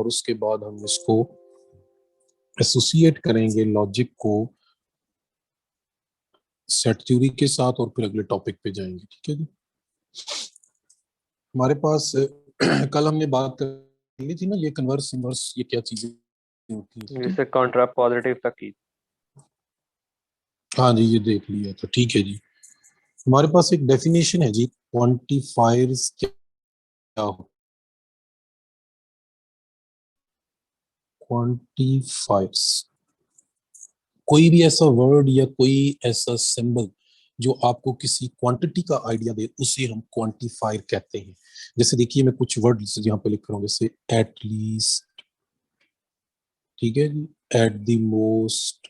और उसके बाद हम इसको एसोसिएट करेंगे लॉजिक को सेट थ्योरी के साथ और फिर अगले टॉपिक पे जाएंगे। ठीक है जी। हमारे पास कल हमने बात कर ली थी ना, ये कन्वर्स इनवर्स ये क्या चीजें होती हैं। जिससे कॉन्ट्रा पॉजिटिव तक की। हाँ जी, ये देख लिया तो ठीक है जी। हमारे पास एक डेफिनेशन है जी, क्वांटिफायर्स क्या हो। क्वांटिफायर्स कोई भी ऐसा वर्ड या कोई ऐसा सिंबल जो आपको किसी क्वांटिटी का आइडिया दे, उसे हम क्वांटिफायर कहते हैं। जैसे देखिए मैं कुछ वर्ड यहाँ पे लिख रहा हूँ, जैसे एट लीस्ट, ठीक है जी, एट द मोस्ट,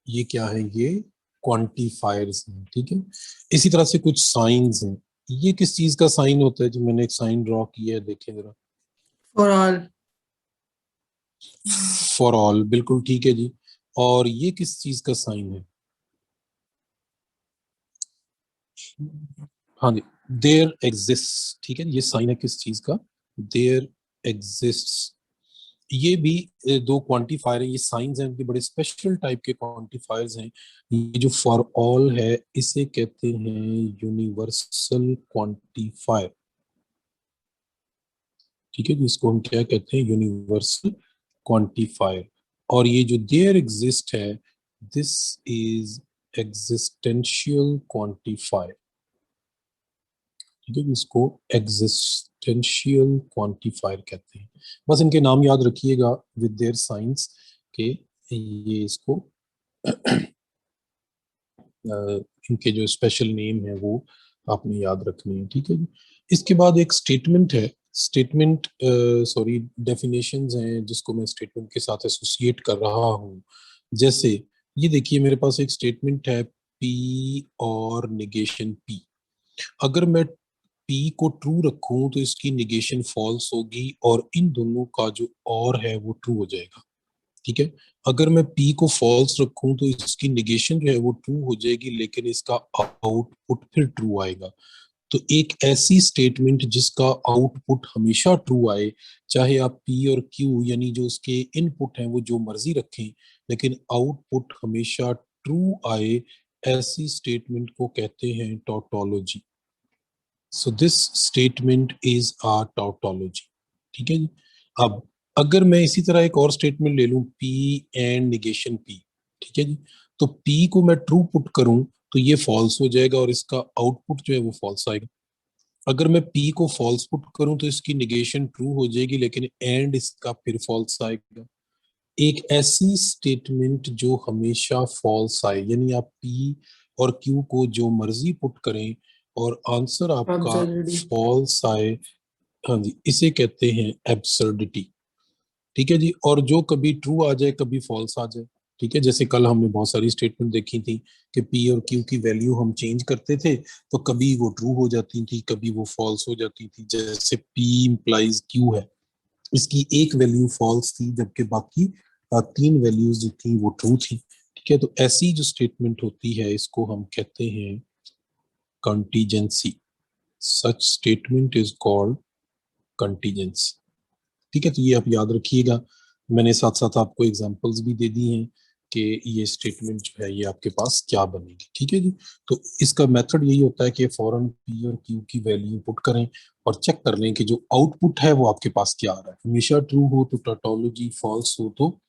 ये क्या है, ये क्वांटिफायर्स हैं। ठीक है, इसी तरह से कुछ साइंस हैं। ये किस चीज का साइन होता है जी, मैंने एक साइन ड्रॉ किया है, देखें जरा। For all. फॉर ऑल, बिल्कुल ठीक है जी। और ये किस चीज का साइन है? हाँ जी, देयर एग्जिस्ट, ठीक है, ये साइन है किस चीज का? There exist. ये भी दो क्वांटिफायर है, ये साइंस हैं, इनके बड़े स्पेशल टाइप के क्वांटिफायर्स हैं। ये जो फॉर ऑल है इसे कहते हैं यूनिवर्सल क्वांटिफायर। ठीक है, जिसको हम क्या कहते हैं, यूनिवर्सल क्वांटिफायर। और ये जो देयर एग्जिस्ट है, दिस इज एग्जिस्टेंशियल क्वांटिफायर। ठीक है, इसको एग्जिस्टेंशियल क्वांटिफायर कहते हैं। बस इनके नाम याद रखिएगा विद देयर साइंस के, ये इसको इनके जो स्पेशल नेम है वो आपने याद रखने हैं। ठीक है जी। इसके बाद एक स्टेटमेंट है, स्टेटमेंट सॉरी डेफिनेशंस हैं जिसको मैं स्टेटमेंट के साथ एसोसिएट कर रहा हूँ। जैसे ये देखिए मेरे पास एक स्टेटमेंट है पी और निगेशन पी। अगर मैं पी को ट्रू रखूं तो इसकी निगेशन फॉल्स होगी और इन दोनों का जो और है वो ट्रू हो जाएगा। ठीक है, अगर मैं पी को फॉल्स रखूं तो इसकी निगेशन जो है वो ट्रू हो जाएगी, लेकिन इसका आउटपुट फिर ट्रू आएगा। तो एक ऐसी स्टेटमेंट जिसका आउटपुट हमेशा ट्रू आए, चाहे आप पी और क्यू यानी जो उसके इनपुट हैं वो जो मर्जी रखें, लेकिन आउटपुट हमेशा ट्रू आए, ऐसी स्टेटमेंट को कहते हैं tautology. So this statement is a tautology. ठीक है जी। अब अगर मैं इसी तरह एक और स्टेटमेंट ले लूं, पी एंड निगेशन पी, ठीक है जी, तो पी को मैं ट्रू पुट करूं तो ये फॉल्स हो जाएगा और इसका आउटपुट जो है वो फॉल्स आएगा। अगर मैं पी को फॉल्स पुट करूं तो इसकी निगेशन ट्रू हो जाएगी, लेकिन एंड इसका फिर फॉल्स आएगा। एक ऐसी स्टेटमेंट जो हमेशा फॉल्स आए, यानी आप पी और क्यू को जो मर्जी पुट करें और आंसर आपका Absurdity. फॉल्स आए, हाँ जी, इसे कहते हैं एब्सर्डिटी। ठीक है जी। और जो कभी ट्रू आ जाए कभी फॉल्स आ जाए। ठीक है, जैसे कल हमने बहुत सारी स्टेटमेंट देखी थी कि पी और क्यू की वैल्यू हम चेंज करते थे तो कभी वो ट्रू हो जाती थी, कभी वो फॉल्स हो जाती थी। जैसे पी इंप्लाइज क्यू है, इसकी एक वैल्यू फॉल्स थी जबकि बाकी तीन वैल्यूज जो थी वो ट्रू थी। ठीक है, तो ऐसी जो स्टेटमेंट होती है इसको हम कहते हैं contingency. Such statement is called contingency. ठीक है, तो ये आप याद रखिएगा। मैंने साथ साथ आपको एग्जांपल्स भी दे दी हैं कि ये स्टेटमेंट जो है ये आपके पास क्या बनेगी। ठीक है जी। तो इसका मेथड यही होता है कि फौरन पी और क्यू की वैल्यू पुट करें और चेक कर लें कि जो आउटपुट है वो आपके पास क्या आ रहा है। हमेशा ट्रू हो तो टोटोलॉजी, फॉल्स हो तो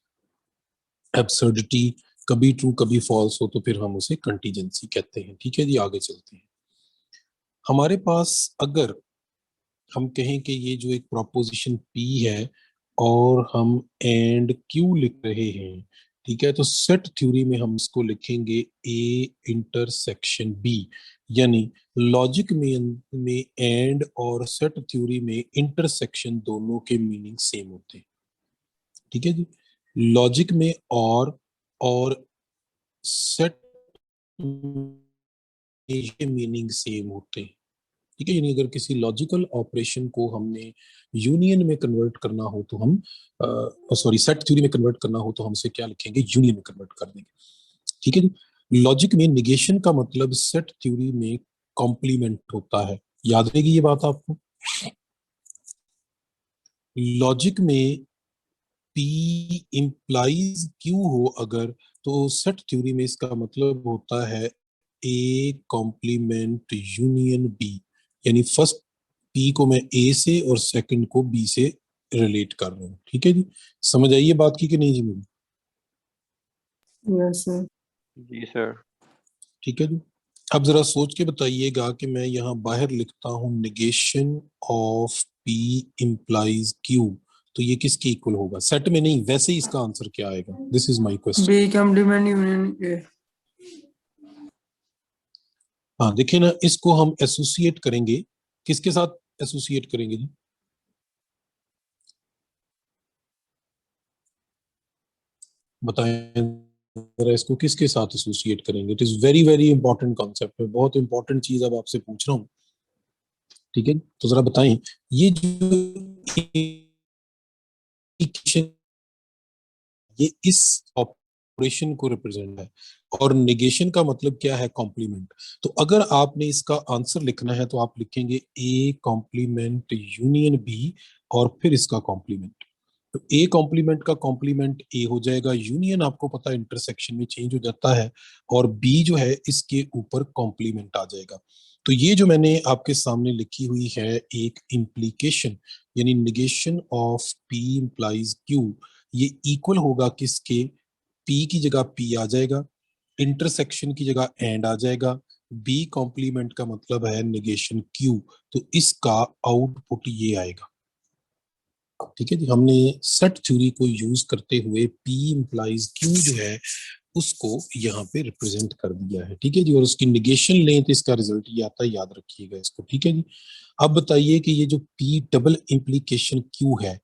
एब्सर्डिटी, कभी ट्रू कभी फॉल्स हो तो फिर हम उसे कंटीजेंसी कहते हैं। ठीक है जी, आगे चलते हैं। हमारे पास अगर हम कहें कि ये जो एक प्रोपोजिशन पी है और हम एंड क्यू लिख रहे हैं, ठीक है, तो सेट थ्योरी में हम इसको लिखेंगे ए इंटरसेक्शन बी। यानी लॉजिक में एंड और सेट थ्योरी में इंटरसेक्शन दोनों के मीनिंग सेम होते हैं। ठीक है जी। लॉजिक में और सेट ये मीनिंग सेम होते हैं। ठीक है, यानी अगर किसी लॉजिकल ऑपरेशन को हमने यूनियन में कन्वर्ट करना हो तो हम सॉरी सेट थ्योरी में कन्वर्ट करना हो तो हम इसे क्या लिखेंगे, यूनियन में कन्वर्ट कर देंगे। ठीक है जी। लॉजिक में निगेशन का मतलब सेट थ्योरी में कॉम्प्लीमेंट होता है। याद रहेगी ये बात आपको। लॉजिक में P इम्प्लाइज Q हो अगर, तो सेट थ्योरी में इसका मतलब होता है A कॉम्प्लीमेंट यूनियन B, यानी फर्स्ट P को मैं A से और सेकंड को B से रिलेट कर रहा हूँ। ठीक है जी, समझ आइए बात की कि नहीं जी मेरी? Yes sir. जी सर। ठीक है जी, अब जरा सोच के बताइएगा कि मैं यहाँ बाहर लिखता हूँ negation of P implies Q, तो ये किसके इक्वल होगा? सेट में नहीं, वैसे ही इसका आंसर क्या आएगा? This is my question. B complement union A. हाँ देखिए ना, इसको हम एसोसिएट करेंगे, किसके साथ एसोसिएट करेंगे जी? बताएं जरा, इसको किसके साथ एसोसिएट करेंगे? It is very very important concept है, बहुत इंपॉर्टेंट चीज अब आपसे पूछ रहा हूँ। ठीक है, तो जरा बताएं, ये जो इक्वेशन, ये इस ऑपरेशन को रिप्रेजेंट है, और नेगेशन का मतलब क्या है? कॉम्प्लीमेंट। तो अगर आपने इसका आंसर लिखना है तो आप लिखेंगे ए कॉम्प्लीमेंट यूनियन बी, और फिर इसका कॉम्प्लीमेंट। तो ए कॉम्प्लीमेंट का कॉम्प्लीमेंट ए हो जाएगा, यूनियन आपको पता है इंटरसेक्शन में चेंज हो जाता है, और बी जो है इसके ऊपर कॉम्प्लीमेंट आ जाएगा। तो ये जो मैंने आपके सामने लिखी हुई है एक इम्प्लीकेशन, यानी negation of P implies Q, ये इक्वल होगा किसके? पी की जगह पी आ जाएगा, इंटरसेक्शन की जगह एंड आ जाएगा, बी कॉम्प्लीमेंट का मतलब है निगेशन क्यू, तो इसका आउटपुट ये आएगा। ठीक है जी, हमने सेट थ्योरी को यूज करते हुए P इम्प्लाइज Q जो है उसको यहाँ पे रिप्रेजेंट कर दिया है। ठीक है जी, और उसकी निगेशन लें तो इसका रिजल्ट ये आता है, याद रखिएगा इसको। ठीक है जी, अब बताइए कि ये जो P डबल इम्प्लीकेशन Q है,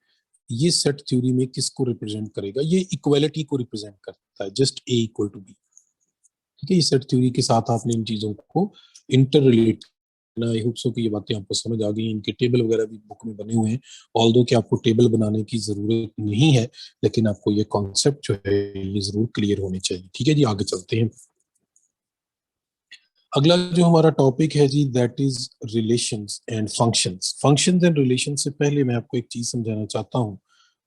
ये सेट थ्योरी में किसको रिप्रेजेंट करेगा? ये इक्वालिटी को रिप्रेजेंट करता है, just A equal to B। ठीक है, ये सेट थ्योरी के साथ आपने इन चीजों को इंटर रिलेट करना। आई होप सो कि ये बातें आपको समझ आ गई। इनके टेबल वगैरह भी बुक में बने हुए हैं, ऑल्दो कि आपको टेबल बनाने की जरूरत नहीं है, लेकिन आपको ये कॉन्सेप्ट जो है ये जरूर क्लियर होने चाहिए। ठीक है जी, आगे चलते हैं। अगला जो हमारा टॉपिक है जी, that is relations and functions. Functions and relation से पहले मैं आपको एक चीज समझाना चाहता हूँ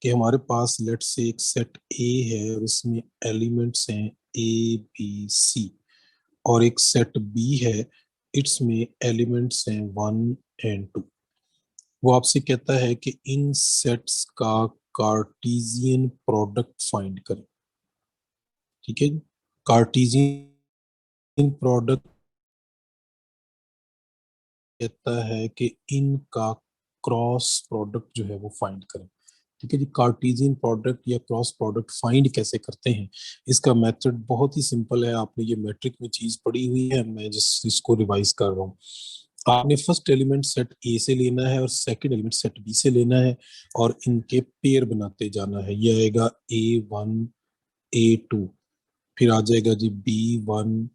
कि हमारे पास लेट से एक सेट ए है और इसमें एलिमेंट्स हैं ए बी सी, और एक सेट बी है, इट्स में एलिमेंट्स हैं 1 और 2। वो आपसे कहता है कि इन सेट्स का कार्टेशियन प्रोडक्ट फाइंड करें। ठीक है, कार्टेशियन प्रोडक्ट कहता है कि इनका क्रॉस प्रोडक्ट जो है वो फाइंड करें। ठीक है जी, कार्टेशियन प्रोडक्ट या क्रॉस प्रोडक्ट फाइंड कैसे करते हैं? इसका मेथड बहुत ही सिंपल है, आपने ये मैट्रिक में चीज पढ़ी हुई है, मैं जिस इसको रिवाइज कर रहा हूँ। आपने फर्स्ट एलिमेंट सेट ए से लेना है और सेकंड एलिमेंट सेट बी से लेना है, और इनके पेयर बनाते जाना है। ये आएगा A1 A2, फिर आ जाएगा जी B1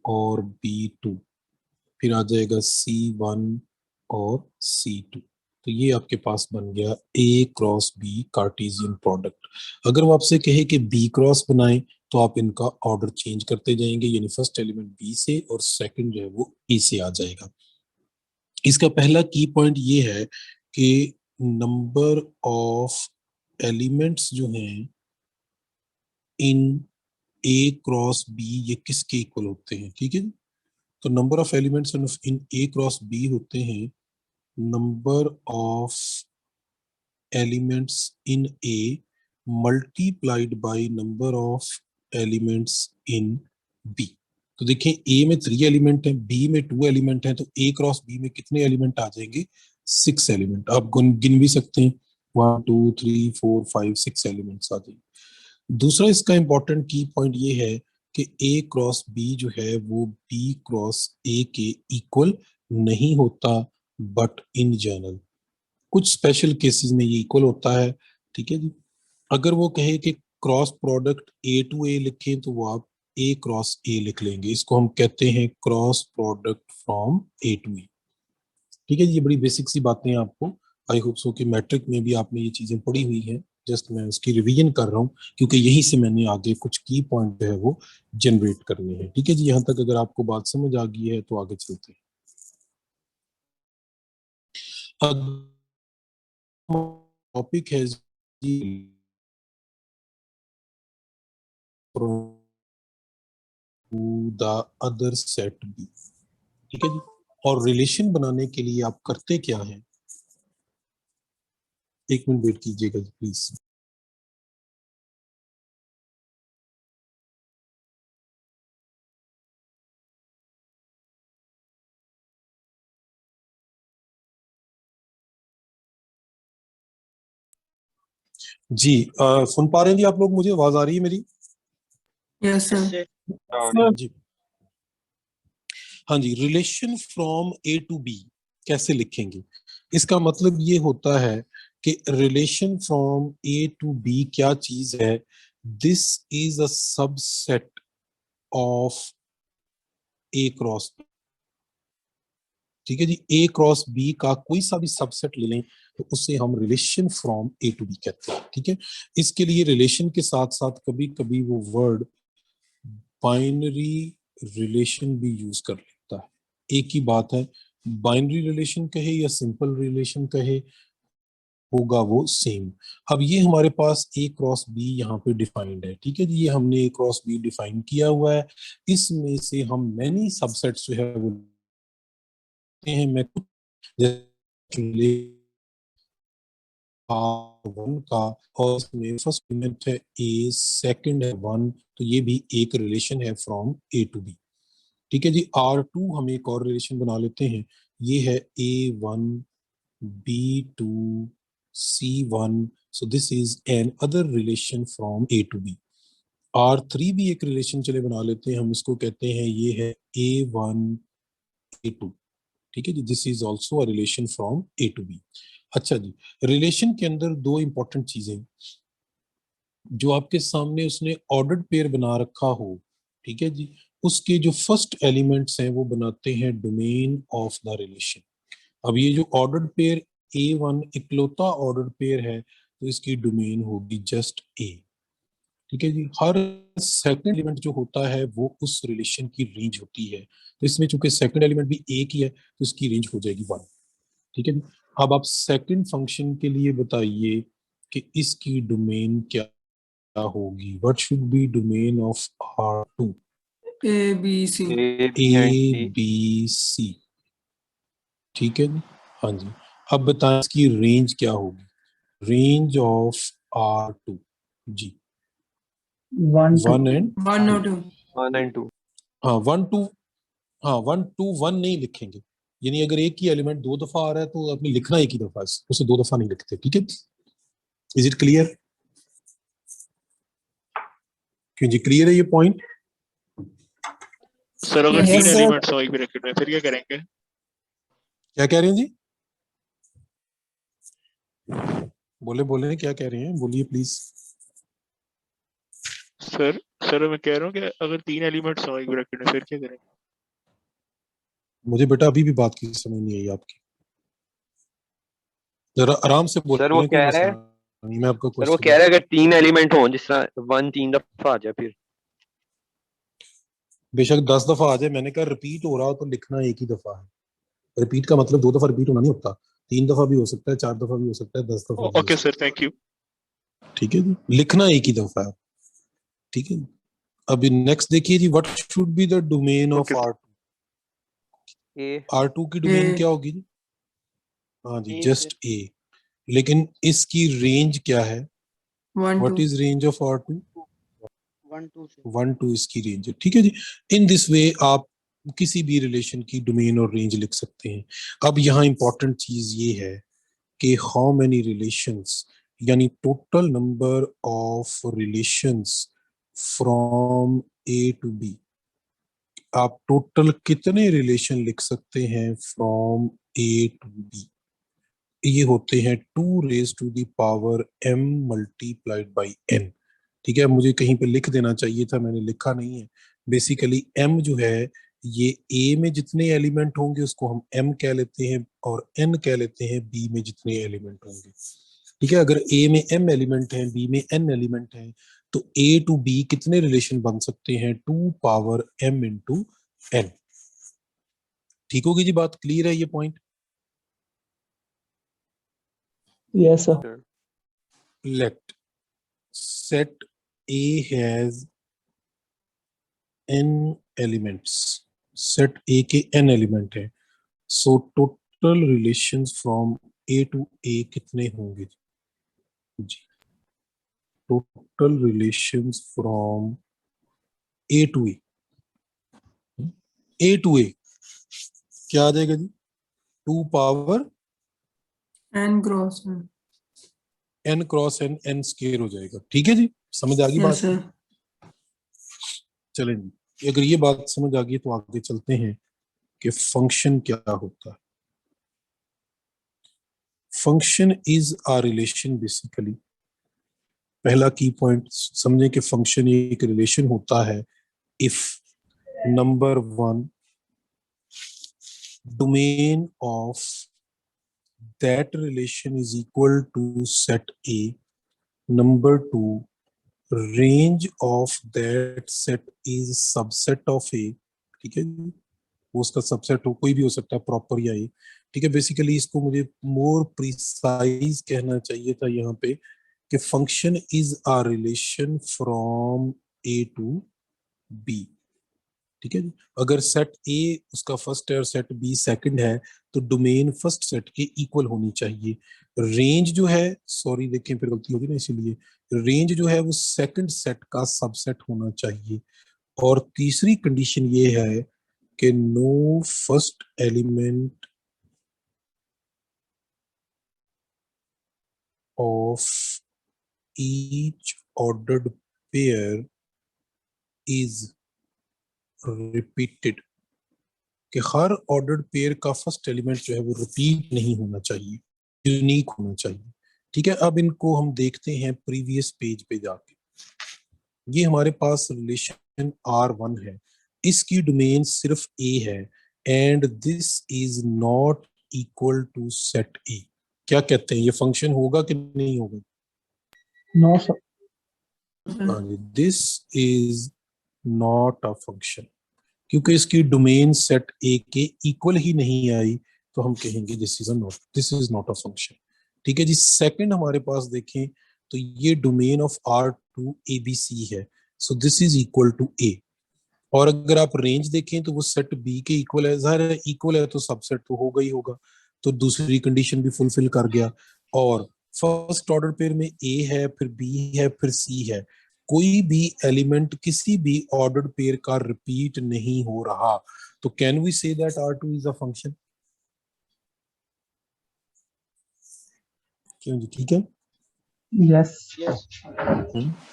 और B2, फिर आ जाएगा C1 और C2। तो ये आपके पास बन गया A cross B Cartesian product. अगर वो आपसे कहे कि B क्रॉस बनाए, तो आप इनका ऑर्डर चेंज करते जाएंगे, यानी फर्स्ट एलिमेंट B से और सेकंड जो है वो A से आ जाएगा। इसका पहला की पॉइंट ये है कि नंबर ऑफ एलिमेंट्स जो हैं इन A क्रॉस B, ये किसके इक्वल होते हैं? ठीक है, तो number of elements in A cross B होते हैं number of elements in A multiplied by number of elements in B। तो देखिए, A में 3 एलिमेंट है, B में 2 एलिमेंट है, तो A क्रॉस B में कितने एलिमेंट आ जाएंगे? 6 एलिमेंट। आप गिन भी सकते हैं, 1 2 3 4 5 6 एलिमेंट्स आ जाएंगे। दूसरा इसका इंपॉर्टेंट की पॉइंट ये है कि A क्रॉस B जो है वो B क्रॉस A के इक्वल नहीं होता, बट इन जनरल कुछ स्पेशल केसेस में ये इक्वल होता है। ठीक है जी, अगर वो कहे कि cross product A to A लिखें, तो वो आप A क्रॉस A लिख लेंगे, इसको हम कहते हैं cross product from A to A। ठीक है जी, ये बड़ी बेसिक सी बातें हैं आपको, आई होप सो कि मैट्रिक में भी आपने ये चीजें पढ़ी हुई हैं, जस्ट मैं उसकी रिवीजन कर रहा हूँ, क्योंकि यहीं से मैंने आगे कुछ की पॉइंट जो है वो जनरेट करने हैं। ठीक है जी, यहाँ तक अगर आपको बात समझ आ गई है तो आगे चलते हैं। टॉपिक है जी द अदर सेट बी, ठीक है जी। और रिलेशन बनाने के लिए आप करते क्या हैं, एक मिनट वेट कीजिएगा जी प्लीज। जी सुन पा रहे हैं जी आप लोग, मुझे आवाज आ रही है मेरी? Yes, sir. जी हाँ जी। Relation from A to B कैसे लिखेंगे, इसका मतलब ये होता है कि relation from A to B क्या चीज है, this is a subset of A cross, ठीक है जी। ए क्रॉस बी का कोई सा भी सबसेट ले लें तो उसे हम relation from A to B कहते हैं, ठीक है। इसके लिए रिलेशन के साथ साथ कभी कभी वो वर्ड बाइनरी रिलेशन भी यूज कर लेता है। एक ही बात है, बाइनरी रिलेशन कहे या सिंपल रिलेशन कहे, होगा वो सेम। अब ये हमारे पास ए क्रॉस बी यहाँ पे डिफाइंड है, ठीक है जी। ये हमने ए क्रॉस बी डिफाइन किया हुआ है, इसमें से हम मैनी सबसेट्स जो है वो लेते हैं। मैं कुछ जैसे वन का, और इसमें फर्स्ट एलिमेंट है ए, सेकंड है वन, तो ये भी एक रिलेशन है फ्रॉम ए टू बी, ठीक है जी। R2 हम एक और रिलेशन बना लेते हैं, ये है A1 B2 C1, so this is another relation from A to B। R3 भी एक रिलेशन चले बना लेते हैं, हम इसको कहते हैं ये है A1 A2, ठीक है जी। This is also a relation from A to B। अच्छा जी, रिलेशन के अंदर दो इंपॉर्टेंट चीजें, जो आपके सामने उसने ऑर्डर्ड पेयर बना रखा हो, ठीक है जी, उसके जो फर्स्ट एलिमेंट्स हैं वो बनाते हैं डोमेन ऑफ द रिलेशन। अब ये जो ऑर्डर्ड पेयर A1 इकलौता ऑर्डर्ड पेयर है, तो इसकी डोमेन होगी जस्ट A, ठीक है जी। हर सेकंड एलिमेंट जो होता है वो उस रिलेशन की रेंज होती है, तो इसमें चूंकि सेकंड एलिमेंट भी एक ही है तो इसकी रेंज हो जाएगी 1, ठीक है जी। अब आप सेकंड फंक्शन के लिए बताइए कि इसकी डोमेन क्या होगी, what should B domain of R2? A, B, C. A, B and A C. B C, ठीक है जी। हाँ जी, अब बताएं इसकी रेंज क्या होगी, रेंज ऑफ R2 जी। 1 2 1 एंड 1 or 2. 1 and 2. हाँ 1 2, हाँ 1 2 1 नहीं लिखेंगे, यानी अगर एक ही एलिमेंट दो दफा आ रहा है तो आपने लिखना एक ही दफा है, उसे दो दफा नहीं लिखते, ठीक है। Is it clear? क्यों जी, क्लियर है ये पॉइंट? सर अगर Yes, तीन sir. एलिमेंट्स हो एक ब्रैकेट में फिर क्या करेंगे? क्या कह रहे हैं जी? बोले बोले क्या कह रहे हैं, बोलिए प्लीज। सर सर मैं कह रहा हूँ कि अगर तीन एलिमेंट्स हो एक ब्रैकेट में फिर क्या करेंगे? मुझे बेटा अभी भी बात की समझ नहीं आई आपकी, जरा आराम से सर वो बोलने, कोई कह रहा मसला है नहीं, मैं आपका सर वो क्वेश्चन। कह रहा है अगर 3 एलिमेंट हो, जिस तरह 1 3 दफा आ जाए फिर। बेशक 10 दफा आ जाए, मैंने कहा रिपीट हो रहा हो तो लिखना एक ही दफा है। रिपीट का मतलब 2 दफा रिपीट होना नहीं होता, 3 दफा भी हो सकता है, 4 दफा भी हो सकता है, 10 दफा भी हो ओके सकता सर, थैंक यू। है, ठीक है जी। लिखना एक ही दफा है, ठीक है। अभी नेक्स्ट देखिए जी, what should be the domain of Okay, sir. R2? A R2 की डोमेन A. क्या होगी जी? हाँ जी, A जस्ट A, लेकिन इसकी रेंज क्या है, 1 what 2. Is range of R2? 1 2 से 1 2 इसकी रेंज है, ठीक है जी। इन दिस वे आप किसी भी रिलेशन की डोमेन और रेंज लिख सकते हैं। अब यहाँ इंपॉर्टेंट चीज ये है कि हाउ मेनी रिलेशंस, यानी total number of relations from A to B, आप टोटल कितने रिलेशन लिख सकते हैं फ्रॉम ए टू बी? ये होते हैं 2 raised to the power m multiplied by n, ठीक है। मुझे कहीं पे लिख देना चाहिए था, मैंने लिखा नहीं है। बेसिकली m जो है ये a में जितने एलिमेंट होंगे उसको हम m कह लेते हैं, और n कह लेते हैं b में जितने एलिमेंट होंगे, ठीक है। अगर a में m एलिमेंट है, b में n एलिमेंट है, तो a टू b कितने रिलेशन बन सकते हैं, 2 power m into n। ठीक होगी जी बात, क्लियर है ये point? Yes sir. let set A has n elements, set A के n एलिमेंट है, so total relations from A to A कितने होंगे जी? Total relations from A to A, A to A क्या आ जाएगा जी? 2 power N cross N. n cross n, n square हो जाएगा। ठीक है जी, समझ आ गई Yes बात? sir. चलें जी, अगर ये बात समझ आ गई तो आगे चलते हैं कि फंक्शन क्या होता है। Function is a relation basically, पहला की पॉइंट समझे कि फंक्शन एक रिलेशन होता है if number 1 domain of that relation is equal to set A, number 2 range of that set is subset of A। ठीक है, वो उसका सबसेट हो, कोई भी हो सकता है, प्रॉपर या A। ठीक है, बेसिकली इसको मुझे मोर प्रिसाइज कहना चाहिए था यहाँ पे कि function is a relation from A to B। ठीक है जी, अगर सेट A उसका फर्स्ट है और सेट B सेकंड है तो डोमेन फर्स्ट सेट के इक्वल होनी चाहिए। रेंज जो है, सॉरी देखें फिर गलती होगी ना, इसीलिए रेंज जो है वो सेकंड सेट का सबसेट होना चाहिए। और तीसरी कंडीशन ये है कि no first element of each ordered pair is repeated, कि हर ऑर्डर्ड पेयर का फर्स्ट एलिमेंट जो है वो रिपीट नहीं होना चाहिए, यूनिक होना चाहिए। ठीक है, अब इनको हम देखते हैं प्रीवियस पेज पे जाके। ये हमारे पास रिलेशन R1 है, इसकी डोमेन सिर्फ A है and this is not equal to set A। क्या कहते हैं, ये फंक्शन होगा कि नहीं होगा? No sir. हाँ जी, this is not a function, क्योंकि इसकी डोमेन सेट A के इक्वल ही नहीं आई तो हम कहेंगे this is not a function. ठीक है जी, सेकंड हमारे पास देखें तो ये डोमेन ऑफ R2 ABC है, so this is equal to A। और अगर आप रेंज देखें तो वो सेट B के इक्वल है, ज़ाहिर है इक्वल है तो सबसेट तो होगा ही होगा, तो दूसरी कंडीशन भी फुलफिल कर गया। और फर्स्ट ऑर्डर पेयर में A है, फिर B है, फिर C है, कोई भी एलिमेंट किसी भी ऑर्डर्ड पेयर का रिपीट नहीं हो रहा, तो can we say that R2 is a function? क्यों जी, ठीक है। यस।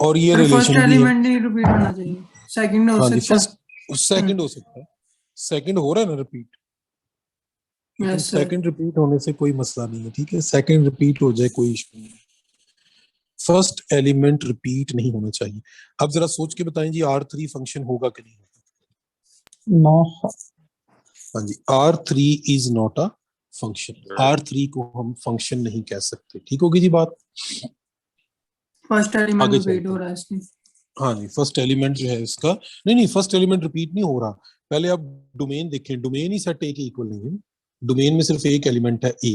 और ये पर फर्स्ट रिलेशन भी है। एलिमेंट नहीं रिपीट होना चाहिए, सेकंड हो हाँ जी, सकता है। फर्स्ट सेकंड हो सकता है, सेकंड हो रहा है ना रिपीट, लेकिन यस सर. सेकंड रिपीट होने से कोई मसला नहीं है। ठीक है, सेकंड रिपीट हो जाए कोई इशू नहीं, फर्स्ट एलिमेंट रिपीट नहीं होना चाहिए। अब जरा सोच के बताएं जी, R3 फंक्शन होगा कि नहीं होगा? No sir. हाँ जी, R3 is not a function, R3 को हम फंक्शन नहीं कह सकते। ठीक होगी जी बात? फर्स्ट एलिमेंट आगे रिपीट चलते हो हैं। रहा है इसमें. हाँ जी, फर्स्ट एलिमेंट जो है इसका, नहीं फर्स्ट एलिमेंट रिपीट नहीं हो रहा। पहले आप डोमेन देखें, डोमेन ही सेट A के इक्वल नहीं है, डोमेन में सिर्फ एक एलिमेंट है A,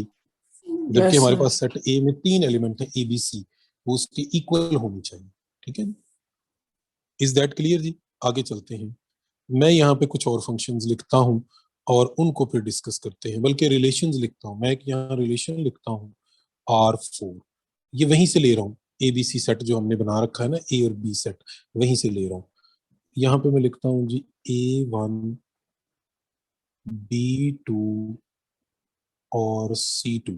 जबकि यस हमारे सर. पास सेट A में 3 एलिमेंट है ABC, वो उसके इक्वल होनी चाहिए। ठीक है, इज दैट क्लियर जी? आगे चलते हैं, मैं यहाँ पे कुछ और फंक्शंस लिखता हूँ और उनको फिर डिस्कस करते हैं, बल्कि रिलेशंस लिखता हूँ। मैं एक यहाँ रिलेशन लिखता हूँ R4, ये वहीं से ले रहा हूँ, ABC सेट जो हमने बना रखा है ना, A और B सेट, वहीं से ले रहा हूँ। यहाँ पे मैं लिखता हूँ जी A1 B2 और C2।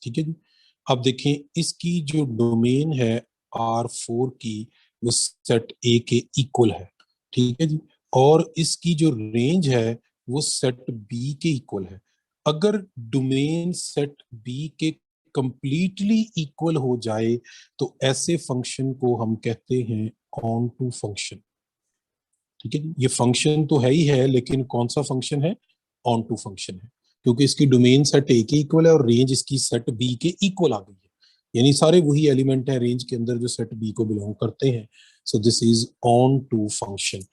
ठीक है जी, अब देखें इसकी जो डोमेन है R4 की, वो सेट A के इक्वल है। ठीक है जी, और इसकी जो रेंज है वो सेट B के इक्वल है। अगर डोमेन सेट B के कंप्लीटली इक्वल हो जाए तो ऐसे फंक्शन को हम कहते हैं ऑन टू फंक्शन। ठीक है जी, ये फंक्शन तो है ही है, लेकिन कौन सा फंक्शन है? ऑन टू फंक्शन है, क्योंकि इसकी डोमेन सेट A के इक्वल है और रेंज इसकी सेट B के इक्वल आ गई है, यानी सारे वही एलिमेंट हैं रेंज के अंदर जो सेट B को बिलोंग करते हैं। So this is onto function.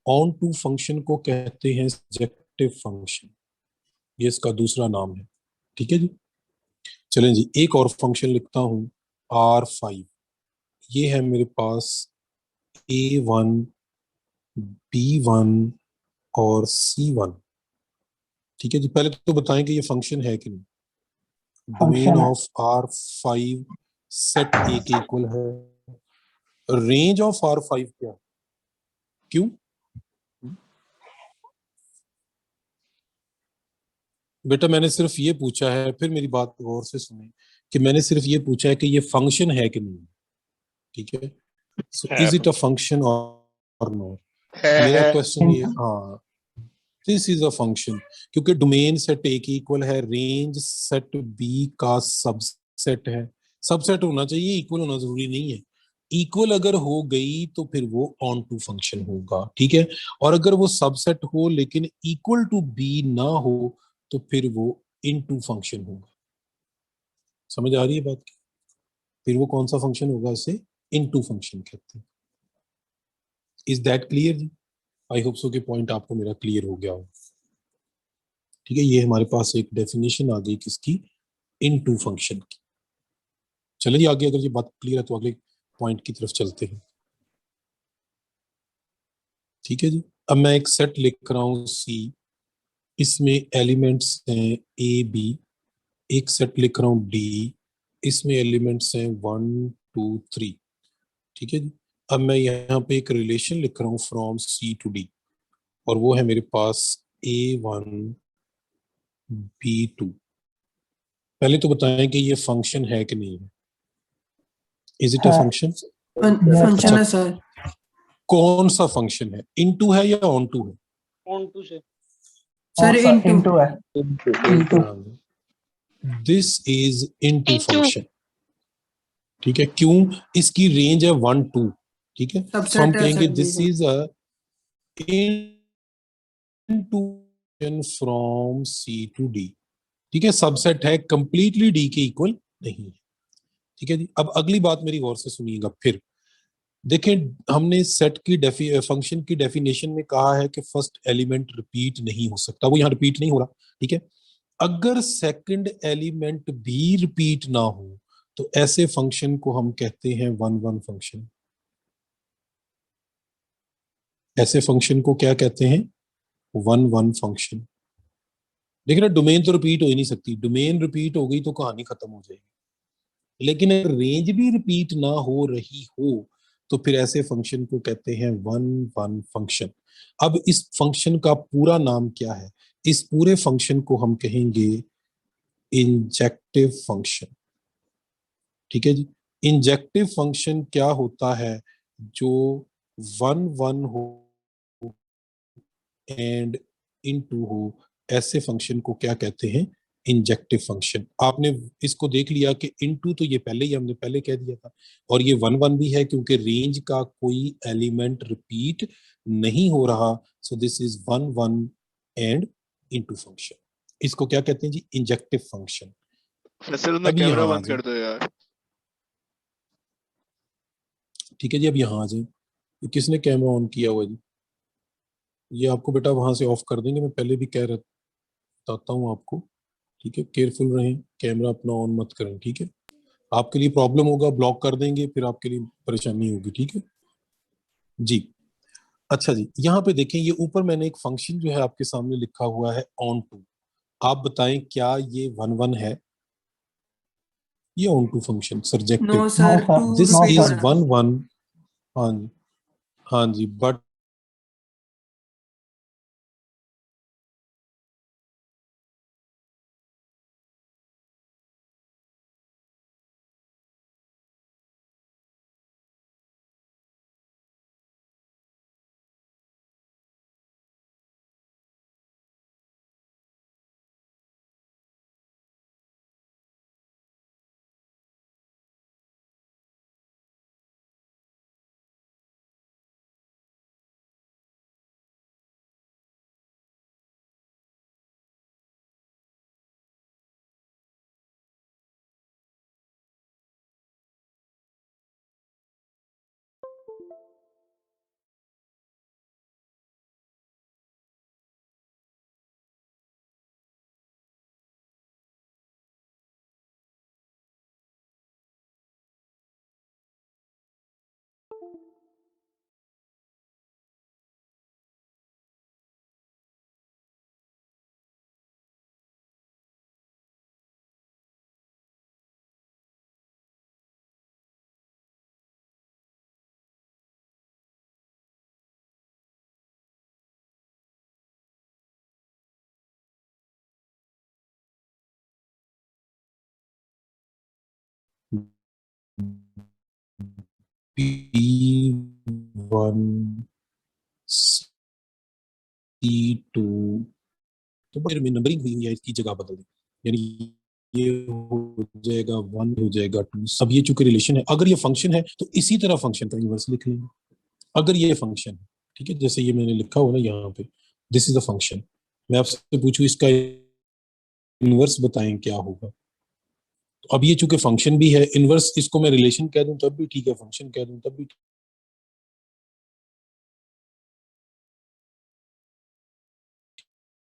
Onto function को कहते हैं सजेक्टिव फंक्शन, ये इसका दूसरा नाम है। ठीक है जी, चलें जी, एक और फंक्शन लिखता हूं R5। ये है मेरे पास A1, B1 और C1। ठीक है जी, पहले तो बताएं कि ये फंक्शन है कि नहीं। डोमेन फंक्शन है। ऑफ R5 सेट A के इक्वल है। रेंज ऑफ R5 क्या है? क्यों? बेटा मैंने सिर्फ ये पूछा है, फिर मेरी बात गौर से सुने, कि मैंने सिर्फ ये पूछा है कि ये फंक्शन है कि नहीं। ठीक है, सो है इज इट अ फंक्शन और नॉट। मेरा है क्वेश्चन ये, हाँ, दिस इज अ फंक्शन, क्योंकि डोमेन सेट ए की इक्वल है, रेंज सेट बी का सबसेट है। सबसेट होना चाहिए, इक्वल होना जरूरी नहीं है। इक्वल अगर हो गई तो फिर वो ऑन टू फंक्शन होगा। ठीक है, और अगर वो सबसेट हो लेकिन इक्वल टू बी ना हो तो फिर वो इन टू फंक्शन होगा। समझ आ रही है बात की? फिर वो कौन सा फंक्शन होगा? उसे इन टू फंक्शन कहते हैं। Is that clear? I hope so कि पॉइंट आपको मेरा क्लियर हो गया हो। ठीक है, ये हमारे पास एक डेफिनेशन आ गई किसकी? इन टू फंक्शन की। चलिए आगे, अगर ये बात क्लियर है तो अगले पॉइंट की तरफ चलते हैं। ठीक है जी, अब मैं एक सेट लिख रहा हूं सी, इसमें एलिमेंट्स हैं ए बी। एक सेट लिख रहा हूं डी, इसमें एलिमेंट्स हैं 1 2 3। ठीक है जी, अब मैं यहाँ पे एक रिलेशन लिख रहा हूँ फ्रॉम सी टू डी, और वो है मेरे पास A1 B2। पहले तो बताएं कि ये फंक्शन है कि नहीं है। इज इट अ है। फंक्शन? Yes, फंक्शन अच्छा, है सर। कौन सा फंक्शन है? इनटू है या ऑन टू है? सर और सर इनटू। इनटू है। Into. This is into into function. ठीक है, क्यों? इसकी रेंज है 1 2। ठीक है, तो हम सबसेट है कहेंगे सर दिस जी। Is a into from C to D. ठीक है, सबसेट है, कंप्लीटली डी के इक्वल नहीं है। ठीक है जी, अब अगली बात मेरी गौर से सुनिएगा। फिर देखें, हमने सेट की फंक्शन की डेफिनेशन में कहा है कि फर्स्ट एलिमेंट रिपीट नहीं हो सकता, वो यहाँ रिपीट नहीं हो रहा। ठीक है, अगर सेकंड एलिमेंट भी रिपीट ना हो तो ऐसे फंक्शन को हम कहते हैं 1 1 फंक्शन। ऐसे फंक्शन को क्या कहते हैं? 1 1 फंक्शन। देखिए ना, डोमेन तो रिपीट हो ही नहीं सकती। डोमेन रिपीट हो गई तो कहानी खत्म हो जाएगी। लेकिन अगर रेंज भी रिपीट ना हो रही हो तो फिर ऐसे फंक्शन को कहते हैं 1 1 फंक्शन। अब इस फंक्शन का पूरा नाम क्या है? इस पूरे फंक्शन को हम कहेंगे इंजेक्टिव फंक्शन। ठीक है जी, इंजेक्टिव फंक्शन क्या होता है? जो 1 1 हो एंड इनटू हो, ऐसे फंक्शन को क्या कहते हैं? Injective function. आपने इसको देख लिया कि इनटू तो ये पहले ही हमने पहले कह दिया था, और ये 1 1 भी है क्योंकि रेंज का कोई एलिमेंट रिपीट नहीं हो रहा। सो this is 1 1 and into function. इसको क्या कहते हैं जी? Injective function. फैसल में अब कैमरा यहाँ आ बंद जाए। कर दो यार। ठीक है जी, अब यहाँ आ जाए। ये किसने कैमरा ऑन किया हुआ है जी? ये आपको बेटा वहां से ऑफ कर देंगे, मैं पहले भी कह बताता हूँ आपको। ठीक है, केयरफुल रहें, कैमरा अपना ऑन मत करें। ठीक है, आपके लिए प्रॉब्लम होगा, ब्लॉक कर देंगे, फिर आपके लिए परेशानी होगी। ठीक है जी। अच्छा जी, यहाँ पे देखें, ये ऊपर मैंने एक फंक्शन जो है आपके सामने लिखा हुआ है ऑन टू। आप बताएं क्या ये 1 1 है? ये onto function no surjective. No sir, sir. To this no repeat हो इज सर। रहा है। 1 1। हाँ जी, हाँ जी, बट P1 C2 तो फिर में नंबरिंग हुई है, इसकी जगह बदल दी, यानी ये हो जाएगा 1 हो जाएगा 2। अब ये चूंकि रिलेशन है, अगर ये फंक्शन है तो इसी तरह फंक्शन का इनवर्स लिख लेंगे। अगर ये फंक्शन है, ठीक है, जैसे ये मैंने लिखा हुआ ना यहाँ पे, दिस इज अ फंक्शन, मैं आपसे पूछूं इसका इनवर्स बताएं क्या होगा। तो अब ये चूंकि फंक्शन भी है, इनवर्स इसको मैं रिलेशन कह दूं तब भी ठीक है, फंक्शन कह दूं तब भी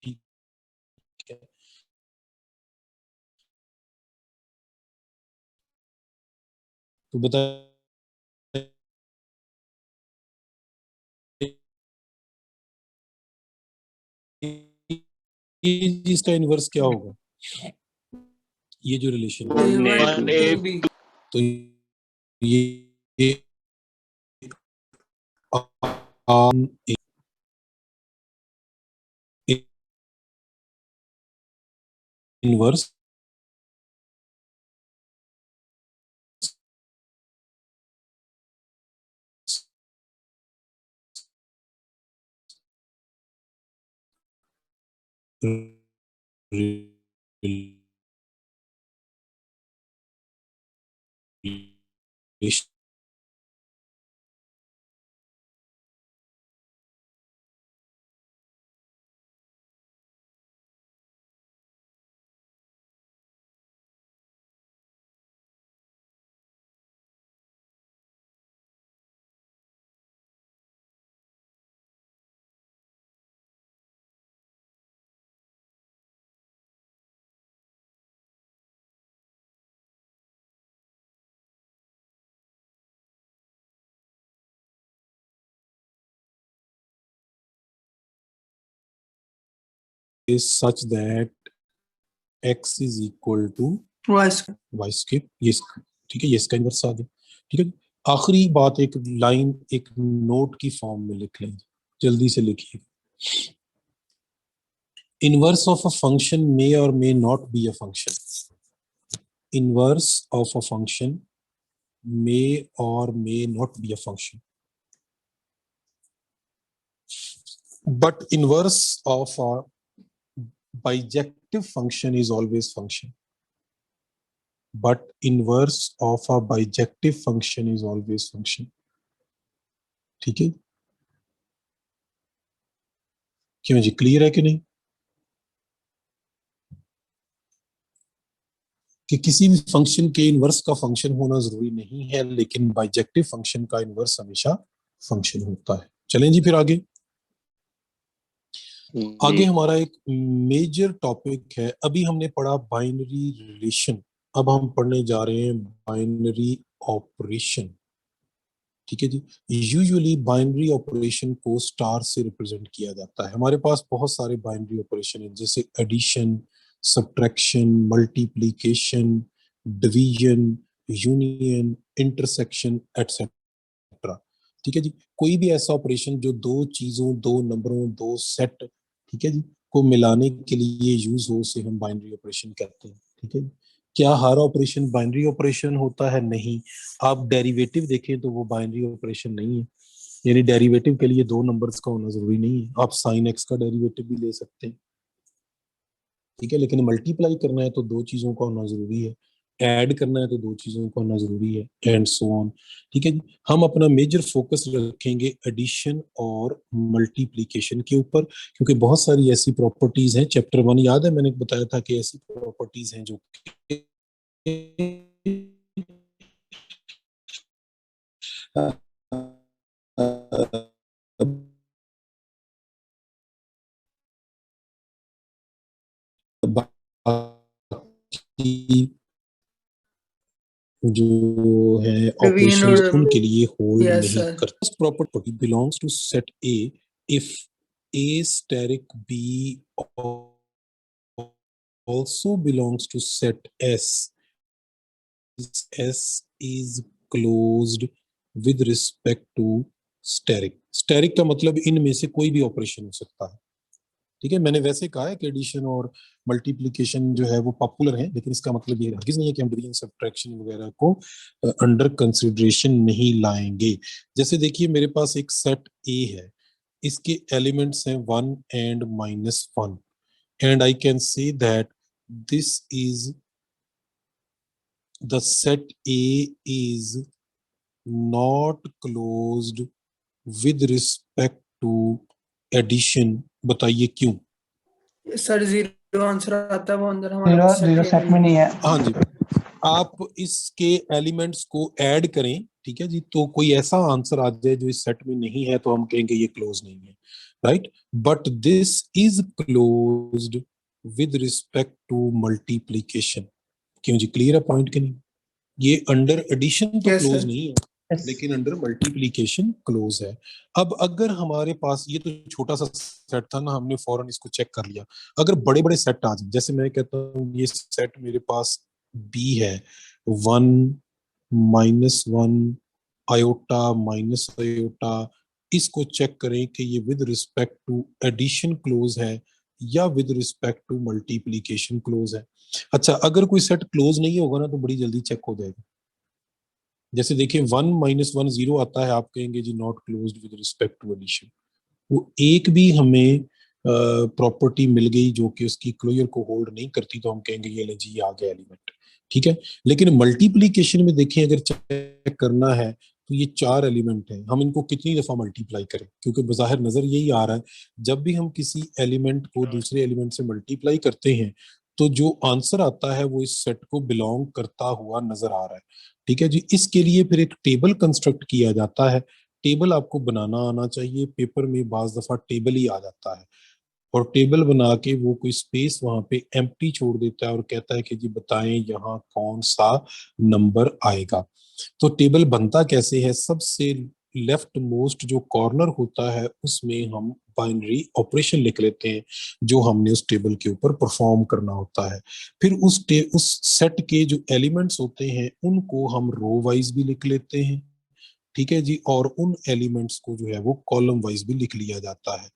ठीक है। तो बताइए इसका इनवर्स क्या होगा, ये जो रिलेशन है। A1 A 2B। तो ये आम inverse relation is such that x is equal to vice y square, ये ठीक है, ये इसका इनवर्स आ गया। ठीक है, आखिरी बात एक लाइन एक नोट की फॉर्म में लिख लें, जल्दी से लिखिए। Inverse of a function may or may not be a function. Inverse of a function may or may not be a function, but inverse of a bijective function is always function. But inverse of a bijective function is always function. ठीक है, क्यों जी, clear है कि नहीं कि किसी भी फंक्शन के इनवर्स का फंक्शन होना जरूरी नहीं है, लेकिन बाइजेक्टिव फंक्शन का इनवर्स हमेशा फंक्शन होता है। चलें जी फिर आगे। आगे जी हमारा एक मेजर टॉपिक है, अभी हमने पढ़ा बाइनरी रिलेशन, अब हम पढ़ने जा रहे हैं बाइनरी ऑपरेशन। ठीक है जी, यूजुअली बाइनरी ऑपरेशन को स्टार से रिप्रेजेंट किया जाता है। हमारे पास बहुत सारे बाइनरी ऑपरेशन हैं, जैसे addition, subtraction, multiplication, division, union, intersection etcetera. ठीक है जी, कोई भी ऐसा ऑपरेशन जो दो चीजों, दो नंबरों, दो सेट, ठीक है जी, को मिलाने के लिए यूज हो, उसे हम बाइनरी ऑपरेशन कहते हैं। ठीक है जी, क्या हर ऑपरेशन बाइनरी ऑपरेशन होता है? नहीं। आप डेरिवेटिव देखें तो वो बाइनरी ऑपरेशन नहीं है, यानी डेरिवेटिव के लिए दो नंबर्स का होना जरूरी नहीं है, आप साइन एक्स का डेरिवेटिव भी ले सकते हैं। ठीक है, लेकिन मल्टीप्लाई करना है तो दो चीजों का होना जरूरी है, ऐड करना है तो दो चीजों का होना जरूरी है, एंड सो ऑन। ठीक है जी, हम अपना मेजर फोकस रखेंगे एडिशन और मल्टीप्लिकेशन के ऊपर, क्योंकि बहुत सारी ऐसी प्रॉपर्टीज हैं, चैप्टर 1 याद है मैंने बताया था कि ऐसी प्रॉपर्टीज हैं जो बाकी जो है Division ऑपरेशंस और- उनके लिए होल्ड Yes, नहीं sir. करता। Property belongs to set A if A steric B also belongs to set S. S is closed with respect to steric. Steric का मतलब इनमें से कोई भी ऑपरेशन हो सकता है। ठीक है, मैंने वैसे कहा है कि एडिशन और मल्टीप्लिकेशन जो है वो पॉपुलर है, लेकिन इसका मतलब ये हरगिज नहीं है कि हम डिवीजन सब्ट्रैक्शन वगैरह को अंडर कंसिडरेशन नहीं लाएंगे। जैसे देखिए मेरे पास एक सेट ए है, इसके एलिमेंट्स हैं 1 and -1 and I can say that this is the set A is not closed with respect to addition। बताइए क्यों? सर 0 आंसर आता है वो अंदर हमारे जीरो पास set जीरो के सेट में नहीं है। हाँ जी, आप इसके एलिमेंट्स को ऐड करें, ठीक है जी, तो कोई ऐसा आंसर आ जाए जो इस सेट में नहीं है तो हम कहेंगे ये क्लोज नहीं है, right. But this is closed with respect to multiplication. क्यों जी, क्लियर है पॉइंट कि नहीं? ये अंडर एडिशन तो Yes, क्लोज sir. नहीं है, लेकिन अंडर मल्टीप्लिकेशन क्लोज है। अब अगर हमारे पास ये तो छोटा सा सेट था ना, हमने फौरन इसको चेक कर लिया। अगर बड़े बड़े सेट आ जाए, जैसे मैं कहता हूँ ये सेट मेरे पास बी है, 1 -1 आयोटा माइनस आयोटा, इसको चेक करें कि ये with respect to addition close है या with respect to multiplication close है। अच्छा, अगर कोई सेट क्लोज नहीं होगा ना तो बड़ी जल्दी चेक हो जाएगा। जैसे देखिए 1 -1 0 आता है, आप कहेंगे जी not closed with respect to addition. वो एक भी हमें प्रॉपर्टी मिल गई जो कि उसकी क्लोजर को होल्ड नहीं करती तो हम कहेंगे ये ले जी आ गया एलिमेंट, ठीक है। लेकिन मल्टीप्लिकेशन में देखें, अगर चेक करना है तो ये 4 एलिमेंट हैं, हम इनको कितनी दफा मल्टीप्लाई करें, क्योंकि बज़ाहिर नजर यही आ रहा है जब भी हम किसी एलिमेंट को दूसरे एलिमेंट से मल्टीप्लाई करते हैं तो जो आंसर आता है वो इस सेट को बिलोंग करता हुआ नजर आ रहा है, ठीक है जी। इसके लिए फिर एक टेबल कंस्ट्रक्ट किया जाता है। टेबल आपको बनाना आना चाहिए, पेपर में बाज दफा टेबल ही आ जाता है और टेबल बना के वो कोई स्पेस वहां पे एम्प्टी छोड़ देता है और कहता है कि जी बताएं यहाँ कौन सा नंबर आएगा। तो टेबल बनता कैसे है? सबसे लेफ्ट मोस्ट जो कॉर्नर होता है उसमें हम बाइनरी ऑपरेशन लिख लेते हैं जो हमने उस टेबल के ऊपर परफॉर्म करना होता है। फिर उस सेट के जो एलिमेंट्स होते हैं उनको हम रो वाइज भी लिख लेते हैं, ठीक है जी, और उन एलिमेंट्स को जो है वो कॉलम वाइज भी लिख लिया जाता है।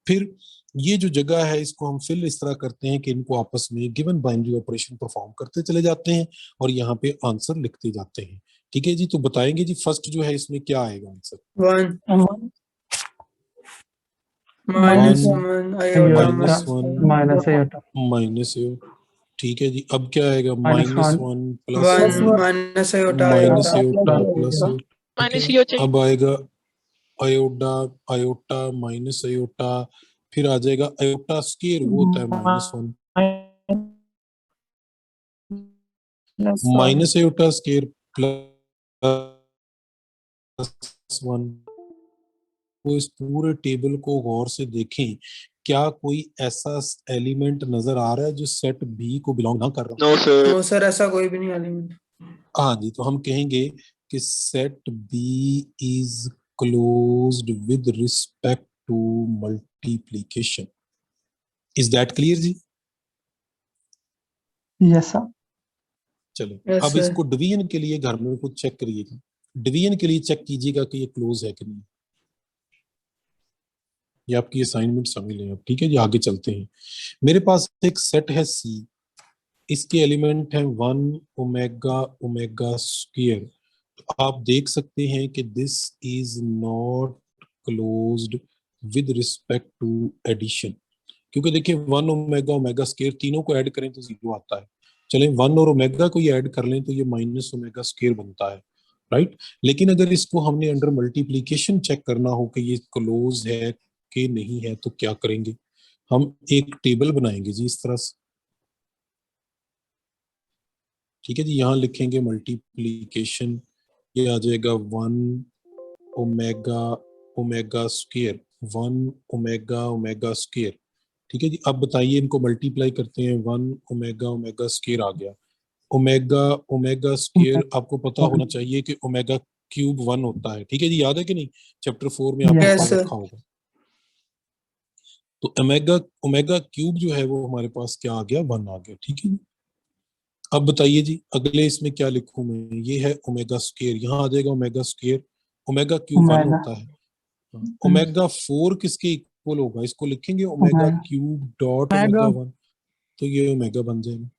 फिर ये जो जगह है इसको हम फिल इस तरह करते हैं कि इनको आपस में गिवन बाइनरी ऑपरेशन परफॉर्म करते चले जाते हैं और यहाँ पे आंसर लिखते जाते हैं, ठीक है जी। तो बताएंगे जी फर्स्ट जो है इसमें क्या आएगा answer? 1 minus -1 iota -1 minus iota minus a, ठीक है जी। अब क्या आएगा? -1 -1 plus 1 minus iota minus iota iota plus a, minus ही हो चाहिए। अब आएगा आयोटा आयोटा माइनस आयोटा, फिर आ जाएगा आयोटा स्क्वायर, वो होता है -1 माइनस आयोटा स्क्वायर प्लस 1। तो इस पूरे टेबल को गौर से देखें, क्या कोई ऐसा एलिमेंट नजर आ रहा है जो सेट बी को बिलोंग ना कर रहा? No sir. नो सर, ऐसा कोई भी नहीं एलिमेंट। हाँ जी, तो हम कहेंगे कि set B is closed with respect to multiplication. Is that clear जी? Yes sir. चलो Yes, अब sir. इसको डिवीजन के लिए घर में कुछ चेक करिएगा, डिवीजन के लिए चेक कीजिएगा कि ये क्लोज है कि नहीं। ये आपकी असाइनमेंट समझ लें आप, ठीक है जी। आगे चलते हैं। मेरे पास एक सेट है सी, इसके एलिमेंट हैं 1 ओमेगा ओमेगा स्क्वायर। आप देख सकते हैं कि this is not closed with respect to addition, क्योंकि देखिए 1 ओमेगा ओमेगा स्क्वायर तीनों को ऐड करें तो 0 आता है। चलें 1 और ओमेगा को ये ऐड कर लें तो ये माइनस ओमेगा स्क्वायर बनता है, राइट। लेकिन अगर इसको हमने अंडर मल्टीप्लिकेशन चेक करना हो कि ये क्लोज है कि नहीं है तो क्या करेंगे? हम एक टेबल बनाएंगे जी इस तरह से, ठीक है जी। यहाँ लिखेंगे मल्टीप्लिकेशन, ये आ जाएगा 1 omega omega square 1 omega omega square, ठीक है जी। अब बताइए इनको मल्टीप्लाई करते हैं, 1 ओमेगा ओमेगा स्क्वायर आ गया, ओमेगा ओमेगा स्क्वायर आपको पता होना चाहिए कि ओमेगा क्यूब 1 होता है, ठीक है जी, याद है कि नहीं, चैप्टर 4 में आपने Yes, पढ़ sir. रखा होगा। तो ओमेगा ओमेगा क्यूब जो है वो हमारे पास क्या आ गया, 1 आ गया, ठीक है जी। अब बताइए जी अगले इसमें क्या लिखूं मैं, ये है ओमेगा स्क्वायर, यहाँ आ जाएगा omega square, omega cube 1 omega होता है। ओमेगा 4 किसके इक्वल होगा, इसको लिखेंगे ओमेगा क्यूब डॉट ओमेगा 1, तो ये ओमेगा बन जाएगा।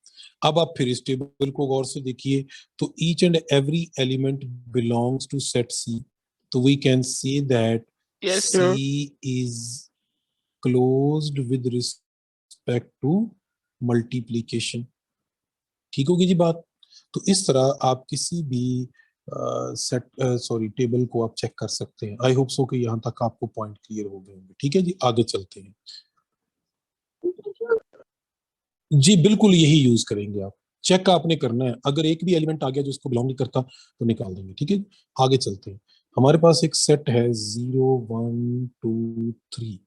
अब आप फिर इस टेबल को गौर से देखिए, तो each and every element belongs to set C, तो we can say that Yes, C sir. Is closed with respect to multiplication, ठीक होगी जी बात। तो इस तरह आप किसी भी सेट सॉरी टेबल को आप चेक कर सकते हैं। आई होप सो कि यहाँ तक आपको पॉइंट क्लियर हो गए होंगे, ठीक है जी, आगे चलते हैं जी। बिल्कुल यही यूज करेंगे आप, चेक आपने करना है, अगर एक भी एलिमेंट आ गया जो इसको बिलोंग नहीं करता तो निकाल देंगे, ठीक है। आगे चलते हैं, हमारे पास एक सेट है 0 1 2 3,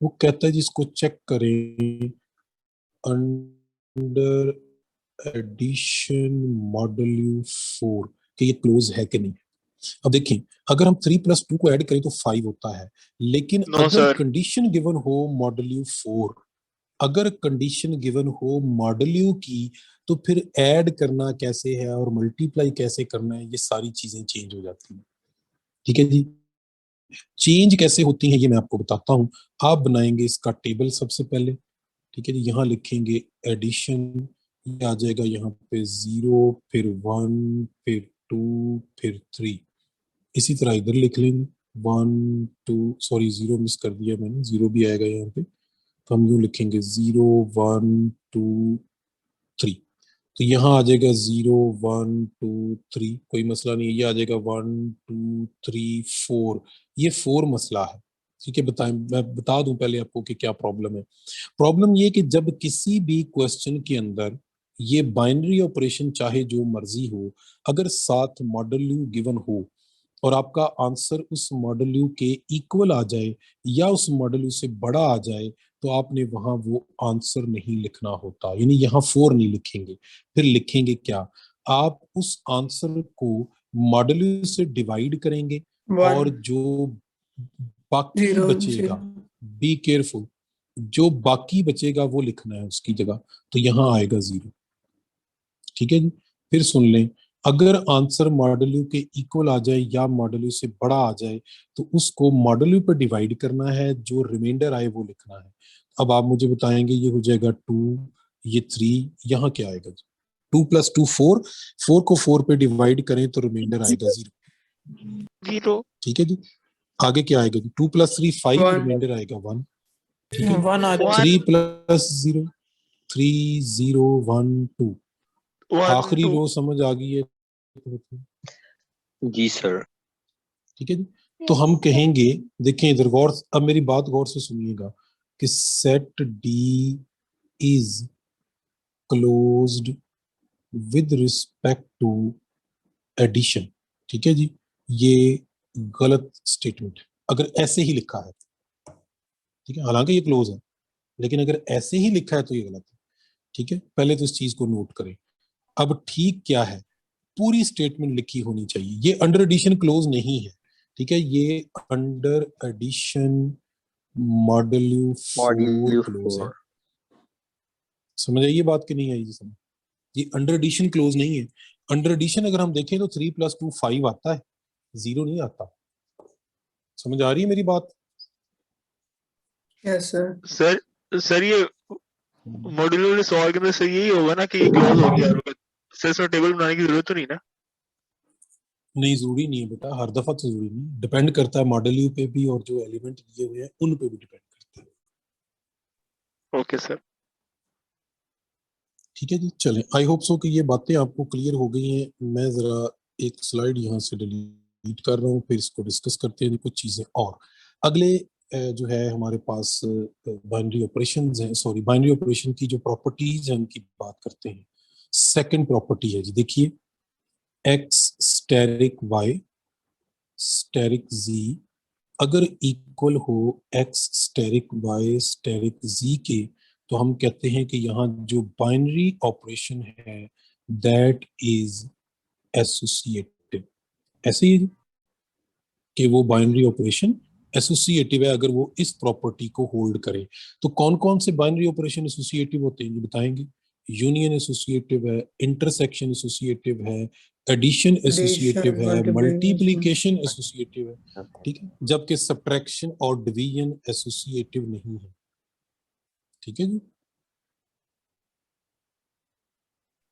वो कहता है जिसको चेक करें अंडर एडिशन मॉड्यूल 4 कि ये क्लोज है कि नहीं। अब देखें, अगर हम 3 + 2 को ऐड करें तो 5 होता है, लेकिन No, अगर sir. कंडीशन गिवन हो मॉड्यूल 4, अगर कंडीशन गिवन हो मॉड्यूल की, तो फिर ऐड करना कैसे है और मल्टीप्लाई कैसे करना है, ये सारी चीजें चेंज हो जाती हैं, ठीक है जी। चेंज कैसे होती हैं ये मैं आपको बताता हूं। आप बनाएंगे इसका टेबल सबसे पहले, ठीक है जी, यहाँ लिखेंगे एडिशन, ये आ जाएगा यहाँ पे 0 फिर 1 फिर 2 फिर 3, इसी तरह इधर लिख लेंगे 1 2, सॉरी 0 मिस कर दिया मैंने, 0 भी आएगा यहाँ पे, तो हम यूं लिखेंगे 0 1 2 3, तो यहाँ आ जाएगा 0 1 2 3, कोई मसला नहीं है, ये आ जाएगा 1 2 3 4, ये 4 मसला है, ठीक है। बताएं, मैं बता दूं पहले आपको कि क्या प्रॉब्लम है। प्रॉब्लम ये कि जब किसी भी क्वेश्चन के अंदर ये बाइनरी ऑपरेशन चाहे जो मर्जी हो, अगर साथ मॉडल यू गिवन हो और आपका आंसर उस मॉडल यू के इक्वल आ जाए या उस मॉडल यू से बड़ा आ जाए, तो आपने वहां वो आंसर नहीं लिखना होता, यानी यहाँ 4 नहीं लिखेंगे, फिर लिखेंगे क्या, आप उस आंसर को मॉडल यू से डिवाइड करेंगे और 1 जो बाकी 0 बचेगा, 0 बी केयरफुल, जो बाकी बचेगा वो लिखना है उसकी जगह, तो यहाँ आएगा 0, ठीक है जी। फिर सुन लें, अगर आंसर मॉडल यू के इक्वल आ जाए या मॉडल यू से बड़ा आ जाए, तो उसको मॉडल यू पर डिवाइड करना है, जो रिमाइंडर आए वो लिखना है। अब आप मुझे बताएंगे, ये हो जाएगा 2, ये 3, यहाँ क्या आएगा जी, 2 + 2 4, 4 को 4 पे डिवाइड करें तो रिमाइंडर आएगा 0, 0. ठीक है जी। आगे क्या आएगा जी, 2 + 3 5, 1 रिमाइंडर आएगा 1, ठीक है। 1 आ जाएगा 3 1 + 0 3 0 1 2, 1 आखिरी 2. रो समझ आ गई है, जी सर। ठीक है जी। तो हम कहेंगे, देखें इधर गौर, अब मेरी बात गौर से सुनिएगा, कि set D is closed with respect to addition, ठीक है जी, ये गलत स्टेटमेंट है अगर ऐसे ही लिखा है, ठीक है, हालांकि ये क्लोज है, लेकिन अगर ऐसे ही लिखा है तो ये गलत है, ठीक है। पहले तो इस चीज को नोट करें। अब ठीक क्या है, पूरी स्टेटमेंट लिखी होनी चाहिए, ये अंडर एडिशन क्लोज नहीं है, ठीक है, ये under addition module 4 module close है। 4। समझ आई ये बात कि नहीं आई जी समझ, ये अंडर एडिशन क्लोज नहीं है। अंडर एडिशन अगर हम देखें तो 3 + 2 5 आता है, 0 नहीं आता। समझ आ रही है मेरी बात। यस सर सर ये मॉड्यूलर सवाल के अंदर सर यही होगा ना कि ये क्लोज हो गया और सर इसमें टेबल बनाने की जरूरत तो नहीं ना। नहीं जरूरी नहीं है बेटा, हर दफा तो जरूरी नहीं, डिपेंड करता है मॉडल यू पे भी और जो एलिमेंट दिए हुए हैं उन पे भी डिपेंड करता है। Okay sir. ठीक है जी, चलें, आई होप सो कि ये बातें आपको क्लियर हो गई हैं। मैं जरा एक स्लाइड यहाँ से डिलीट कर रहा हूँ, फिर इसको डिस्कस करते हैं कुछ चीजें और। अगले जो है हमारे पास बाइनरी ऑपरेशंस हैं, सॉरी बाइनरी ऑपरेशन की जो प्रॉपर्टीज हैं उनकी बात करते हैं। सेकंड प्रॉपर्टी है जी, देखिए, x asterisk y asterisk z अगर इक्वल हो x asterisk y asterisk z के, तो हम कहते हैं कि यहाँ जो बाइनरी ऑपरेशन है दैट इज एसोसिएटिव। ऐसे ही है कि वो बाइनरी ऑपरेशन एसोसिएटिव है अगर वो इस प्रॉपर्टी को होल्ड करे। तो कौन कौन से बाइनरी ऑपरेशन एसोसिएटिव होते हैं ये बताएंगे? यूनियन एसोसिएटिव है, इंटरसेक्शन एसोसिएटिव है, एडिशन एसोसिएटिव है, मल्टीप्लिकेशन एसोसिएटिव है, ठीक है, जबकि सब्ट्रैक्शन और डिवीजन एसोसिएटिव नहीं है। ठीक है जी,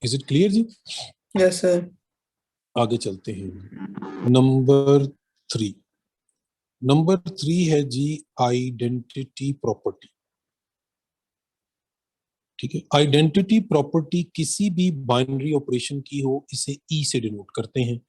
इज इट क्लियर जी? Yes sir. आगे चलते हैं। नंबर 3 है जी आइडेंटिटी प्रॉपर्टी। ठीक है, आइडेंटिटी प्रॉपर्टी किसी भी बाइनरी ऑपरेशन की हो इसे ई से डिनोट करते हैं।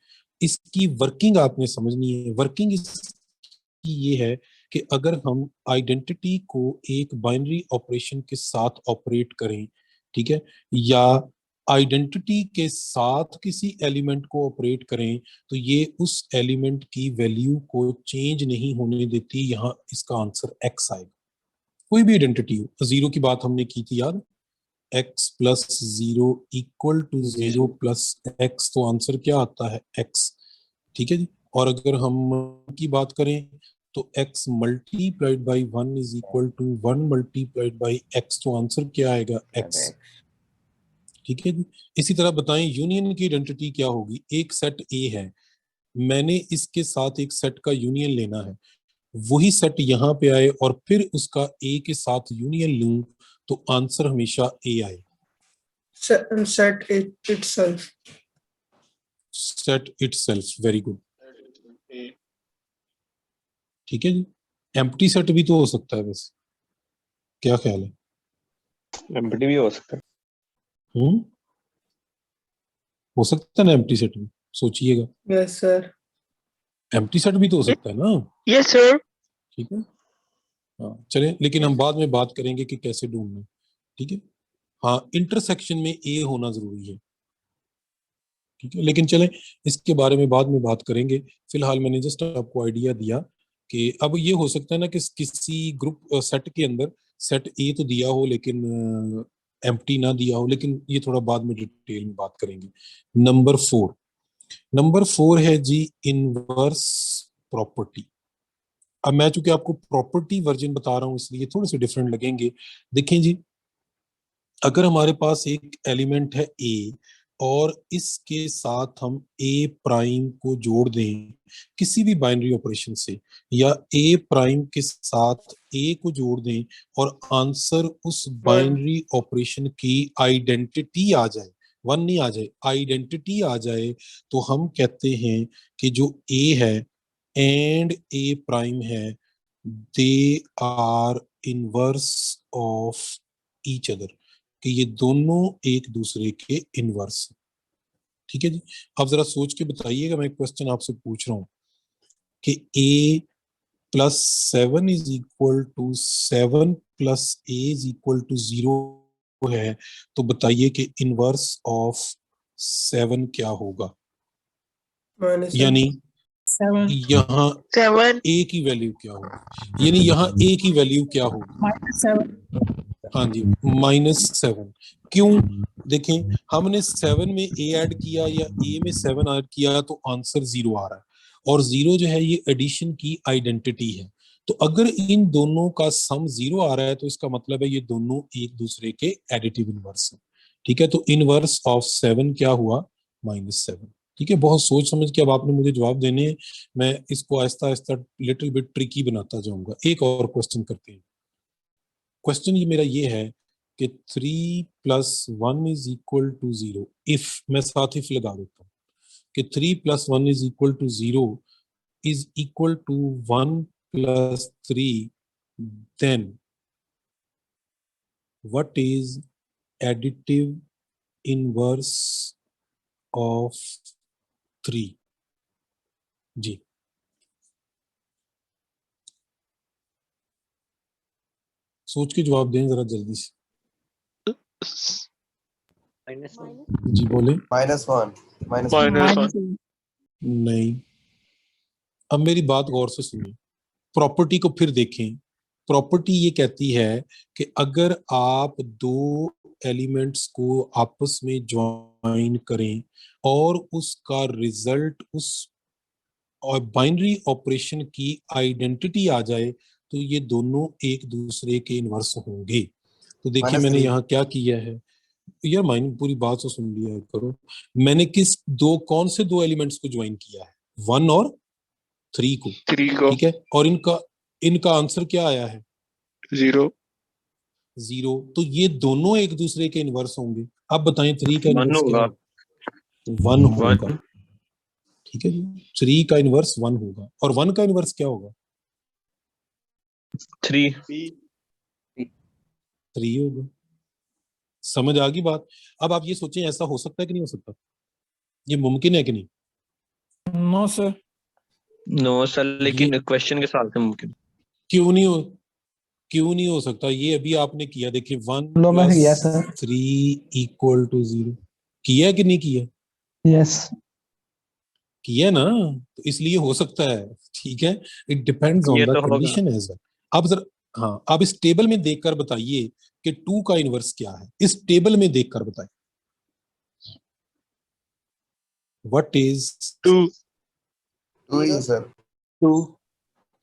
इसकी वर्किंग आपने समझनी है। वर्किंग इसकी ये है कि अगर हम आइडेंटिटी को एक बाइनरी ऑपरेशन के साथ ऑपरेट करें, ठीक है, या आइडेंटिटी के साथ किसी एलिमेंट को ऑपरेट करें तो ये उस एलिमेंट की वैल्यू को चेंज नहीं होने देती। यहाँ इसका आंसर एक्स आएगा। कोई भी आइडेंटिटी हो, जीरो की बात हमने की थी याद, x plus 0 equal to 0 plus x, तो आंसर क्या आता है x। ठीक है जी, और अगर हम की बात करें तो x multiplied by 1 is equal to 1 multiplied by x, तो आंसर क्या आएगा x। ठीक है जी, इसी तरह बताएं यूनियन की आइडेंटिटी क्या होगी। एक सेट A है, मैंने इसके साथ एक सेट का यूनियन लेना है, वही सेट यहाँ पे आए और फिर उसका A के साथ यूनियन लूं तो आंसर हमेशा A आए। Set itself. Set itself, very good. ठीक है जी, एम्प्टी सेट भी तो हो सकता है वैसे, क्या ख्याल है? एम्प्टी भी हो सकता है। हो सकता है ना एम्प्टी सेट भी, सोचिएगा। Yes sir. एम्प्टी सेट भी तो हो सकता है ना। Yes sir. ठीक है, हाँ चलें, लेकिन हम बाद में बात करेंगे कि कैसे ढूंढना। ठीक है, हाँ इंटरसेक्शन में ए होना जरूरी है। ठीक है, लेकिन चलें इसके बारे में बाद में बात करेंगे। फिलहाल मैंने जस्ट आपको आइडिया दिया कि अब ये हो सकता है ना कि किसी ग्रुप सेट के अंदर सेट ए तो दिया हो लेकिन एम्प्टी ना दिया हो, लेकिन ये थोड़ा बाद में डिटेल में बात करेंगे। नंबर 4 है जी इनवर्स प्रॉपर्टी। अब मैं चूंकि आपको प्रॉपर्टी वर्जन बता रहा हूं इसलिए थोड़े से डिफरेंट लगेंगे। देखें जी, अगर हमारे पास एक एलिमेंट है ए और इसके साथ हम ए प्राइम को जोड़ दें किसी भी बाइनरी ऑपरेशन से, या ए प्राइम के साथ ए को जोड़ दें और आंसर उस बाइनरी ऑपरेशन की आइडेंटिटी आ जाए, 1 नहीं आ जाए, आइडेंटिटी आ जाए, तो हम कहते हैं कि जो ए है एंड ए प्राइम है they are inverse of each other, कि ये दोनों एक दूसरे के इनवर्स। ठीक है जी, अब जरा सोच के बताइएगा, मैं क्वेश्चन आपसे पूछ रहा हूं कि a plus 7 is equal to 7 plus a is equal to 0 है, तो बताइए कि इनवर्स ऑफ 7 क्या होगा। यानी यहाँ 7 a की वैल्यू क्या होगी, यानी यहाँ a की वैल्यू क्या होगी। हाँ जी, -7। क्यों? देखें, हमने 7 में a ऐड किया या a में 7 ऐड किया तो आंसर 0 आ रहा है, और 0 जो है ये एडिशन की आइडेंटिटी है। तो अगर इन दोनों का सम 0 आ रहा है तो इसका मतलब है ये दोनों एक दूसरे के एडिटिव इनवर्स हैं। ठीक है, तो इनवर्स ऑफ 7 क्या हुआ? -7। ठीक है, बहुत सोच समझ के अब आपने मुझे जवाब देने हैं। मैं इसको Aahista Aahista little bit tricky बनाता जाऊंगा। एक और क्वेश्चन करते हैं। क्वेश्चन ये मेरा ये है कि 3 plus 1 is equal to 0, if, मैं साथ इफ लगा देता हूँ कि 3 plus 1 is equal to 0 is equal to 1 plus 3, then what is additive inverse of 3? जी, सोच के जवाब दें जरा जल्दी से। जी बोले। -1 -1 नहीं, अब मेरी बात गौर से सुनिए, प्रॉपर्टी को फिर देखें। प्रॉपर्टी ये कहती है कि अगर आप दो एलिमेंट्स को आपस में ज्वाइन करें और उसका रिजल्ट उस और बाइनरी ऑपरेशन की आइडेंटिटी आ जाए तो ये दोनों एक दूसरे के इनवर्स होंगे। तो देखिए मैंने यहाँ क्या किया है यार, माइन पूरी बात तो सुन लिया करो। मैंने कौन से दो एलिमेंट्स को ज्वाइन किया है, 1 और 3 को, 3 को ठीक है, और इनका आंसर क्या आया है 0 0। तो ये दोनों एक दूसरे के इनवर्स होंगे। अब बताएं 3 का 1 इनवर्स क्या होगा। होगा? 1 होगा, 1 ठीक है जी। 3 का इनवर्स 1 होगा और 1 का इनवर्स क्या होगा? 3 3 होगा। समझ आ गई बात? अब आप ये सोचें ऐसा हो सकता है कि नहीं हो सकता, ये मुमकिन है कि नहीं? No sir. नो सर, लेकिन क्वेश्चन के साथ से मुमकिन। क्यों नहीं हो सकता? ये अभी आपने किया, देखिए 1 लो मैंने किया + सर। 3 = 0 किया है कि नहीं किया? यस। किया ना, तो इसलिए हो सकता है, ठीक है। इट डिपेंड्स ये ऑन द तो होगा। Condition as well. अब जरा हाँ, आप इस टेबल में देखकर बताइए कि 2 का इनवर्स क्या है, इस टेबल में देखकर बताइए। व्हाट इज 2 2 ही है sir. 2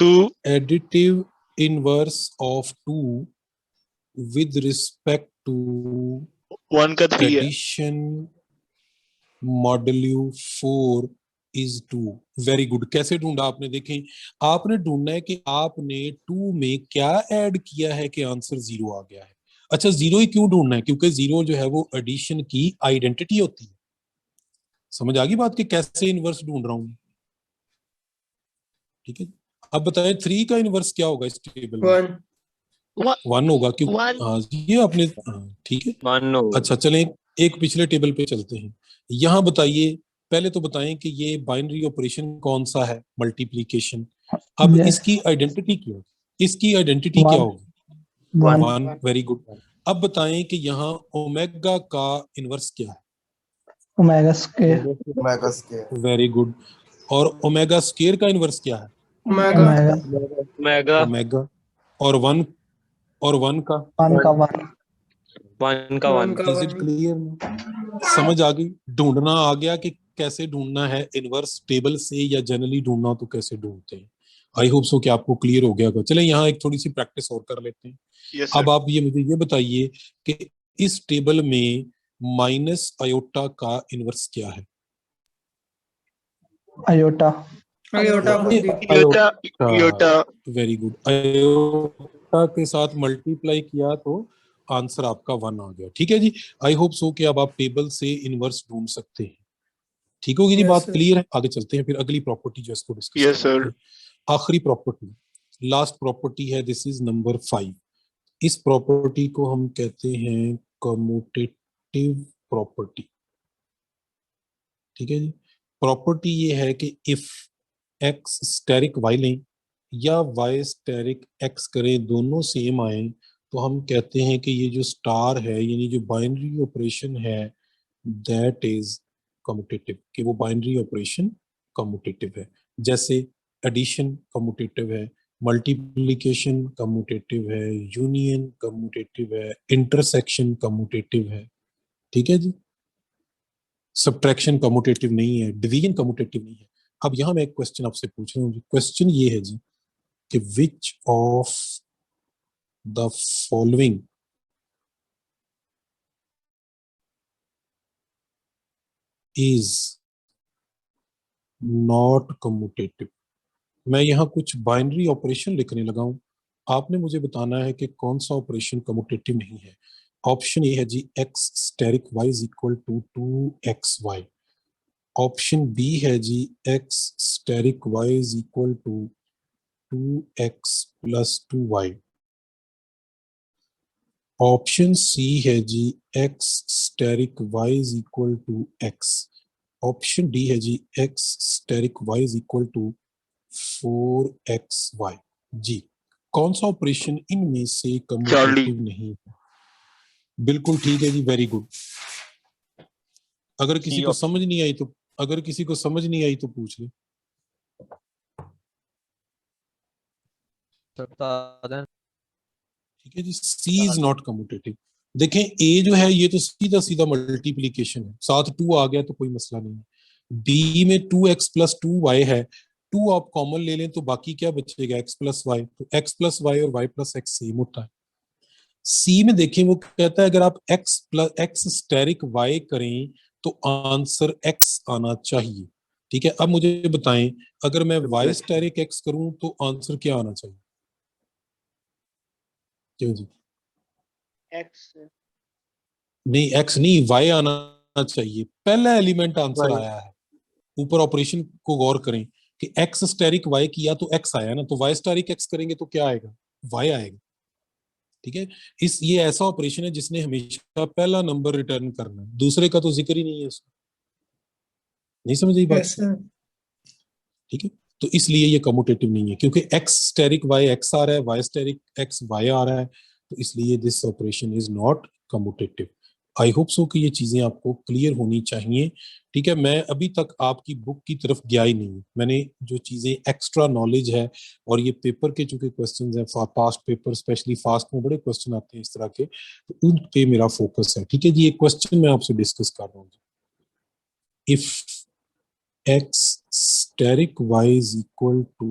2 additive inverse of 2 with respect to 1 का 3 है। addition modulo 4 is 2। Very good. कैसे ढूंढा आपने? देखें, आपने ढूंढना है कि आपने 2 में क्या ऐड किया है कि आंसर 0 आ गया है। अच्छा, 0 ही क्यों ढूंढना है? क्योंकि 0 जो है वो एडिशन की आइडेंटिटी होती है। समझ आ गई बात कि कैसे इनवर्स ढूंढ रहा हूं? ठीक है, अब बताएं 3 का इनवर्स क्या होगा इस टेबल में? 1 1 होगा। क्यों? 1 हाँ, ये आपने ठीक है। 1 होगा। अच्छा चलें, एक पिछले टेबल पे चलते हैं। यहाँ बताइए, पहले तो बताएं कि ये बाइनरी ऑपरेशन कौन सा है, मल्टीप्लिकेशन। अब Yes. इसकी आइडेंटिटी क्या होगी? इसकी आइडेंटिटी क्या 1 होगी? 1 1। Very good. अब बताएं कि यहाँ ओमेगा का इनवर्स क्या है? ओमेगा स्क्वायर मैगस के वेरी गुड। और ओमेगा स्क्वायर का इनवर्स क्या है? Omega omega mega omega. और 1 का 1 का 1 1 का 1। 1 का इज इट 1 क्लियर? समझ आ गई? ढूंढना आ गया कि कैसे ढूंढना है इनवर्स टेबल से, या जनरली ढूंढना तो कैसे ढूंढते हैं। आई होप सो कि आपको क्लियर हो गया होगा। चले यहाँ एक थोड़ी सी प्रैक्टिस और कर लेते हैं। यस अब सर। आप मुझे ये बताइए कि इस टेबल में माइनस आयोटा का इनवर्स क्या है? आयोटा आयोटा खुद ही iota iota very good. Iota के साथ मल्टीप्लाई किया तो आंसर आपका 1 आ गया। ठीक है जी, आई होप सो कि अब आप टेबल से इनवर्स ढूंढ सकते हैं। ठीक होगी जी, Yes, बात sir. क्लियर है? आगे चलते हैं फिर अगली प्रॉपर्टी जो इसको डिस्कस यस सर। करते हैं। आखिरी प्रॉपर्टी, लास्ट प्रॉपर्टी है, दिस इज नंबर 5। इस प्रॉपर्टी को हम कहते हैं कम्यूटेटिव प्रॉपर्टी। ठीक है जी, प्रॉपर्टी ये है कि इफ एक्स स्टेरिक वाई लें या वाई स्टेरिक एक्स करें, दोनों सेम आए, तो हम कहते हैं कि ये जो स्टार है, यानी जो बाइनरी ऑपरेशन है, दैट इज कम्यूटेटिव, कि वो बाइनरी ऑपरेशन कम्यूटेटिव है। जैसे एडिशन कम्यूटेटिव है, मल्टीप्लिकेशन कम्यूटेटिव है, यूनियन कम्यूटेटिव है, इंटरसेक्शन कम्यूटेटिव है। ठीक है जी, सब्ट्रैक्शन कम्यूटेटिव नहीं है, डिवीजन कम्यूटेटिव नहीं है। अब यहां मैं एक क्वेश्चन आपसे पूछ रहा हूँ। क्वेश्चन ये है जी कि which of the following is not commutative. मैं यहाँ कुछ बाइनरी ऑपरेशन लिखने लगा हूं, आपने मुझे बताना है कि कौन सा ऑपरेशन कम्यूटेटिव नहीं है। ऑप्शन ए है जी x asterisk y is equal to 2xy। Option B है जी x asterisk y is equal to 2x + 2y। Option C है जी x asterisk y is equal to x। Option D है जी x asterisk y is equal to 4xy। जी, कौन सा operation इनमें से कम्यूटेटिव नहीं है? बिल्कुल ठीक है जी, वेरी गुड। अगर किसी को समझ नहीं आई तो पूछ ले। ठीक है जी, सी इज नॉट कम्यूटेटिव। देखें ए जो है ये तो सीधा सीधा मल्टीप्लीकेशन है, साथ 2 आ गया तो कोई मसला नहीं है। बी में 2x + 2y है, 2 आप कॉमन ले लें तो बाकी क्या बचेगा, x + y, तो x + y और y + x सेम होता है। सी में देखें वो कहता है अगर आप x स्टेरिक y करें तो आंसर x आना चाहिए। ठीक है, अब मुझे बताएं अगर मैं y स्टेरिक x करूं तो आंसर क्या आना चाहिए? क्यों जी? एक्स नहीं x नहीं, y आना चाहिए, पहला एलिमेंट आंसर Y। आया है। ऊपर ऑपरेशन को गौर करें कि x स्टेरिक y किया तो x आया ना, तो y स्टेरिक x करेंगे तो क्या आएगा, y आएगा। ठीक है, ये ऐसा ऑपरेशन है जिसने हमेशा पहला नंबर रिटर्न करना है, दूसरे का तो जिक्र ही नहीं है उसमें। नहीं समझ आई बात? Yes sir. ठीक है, तो इसलिए ये कम्यूटेटिव नहीं है, क्योंकि x स्टेरिक y x आ रहा है, y स्टेरिक x y आ रहा है, तो इसलिए this operation is not commutative. I hope so कि ये चीजें आपको क्लियर होनी चाहिए। ठीक है, मैं अभी तक आपकी बुक की तरफ गया ही नहीं, मैंने जो चीजें एक्स्ट्रा नॉलेज है और ये पेपर के चूंकि क्वेश्चंस हैं, पास्ट पेपर स्पेशली फास्ट में बड़े क्वेश्चन आते हैं इस तरह के, तो उन पे मेरा फोकस है। ठीक है जी, एक क्वेश्चन मैं आपसे डिस्कस कर रहा हूँ। If x steric y is equal to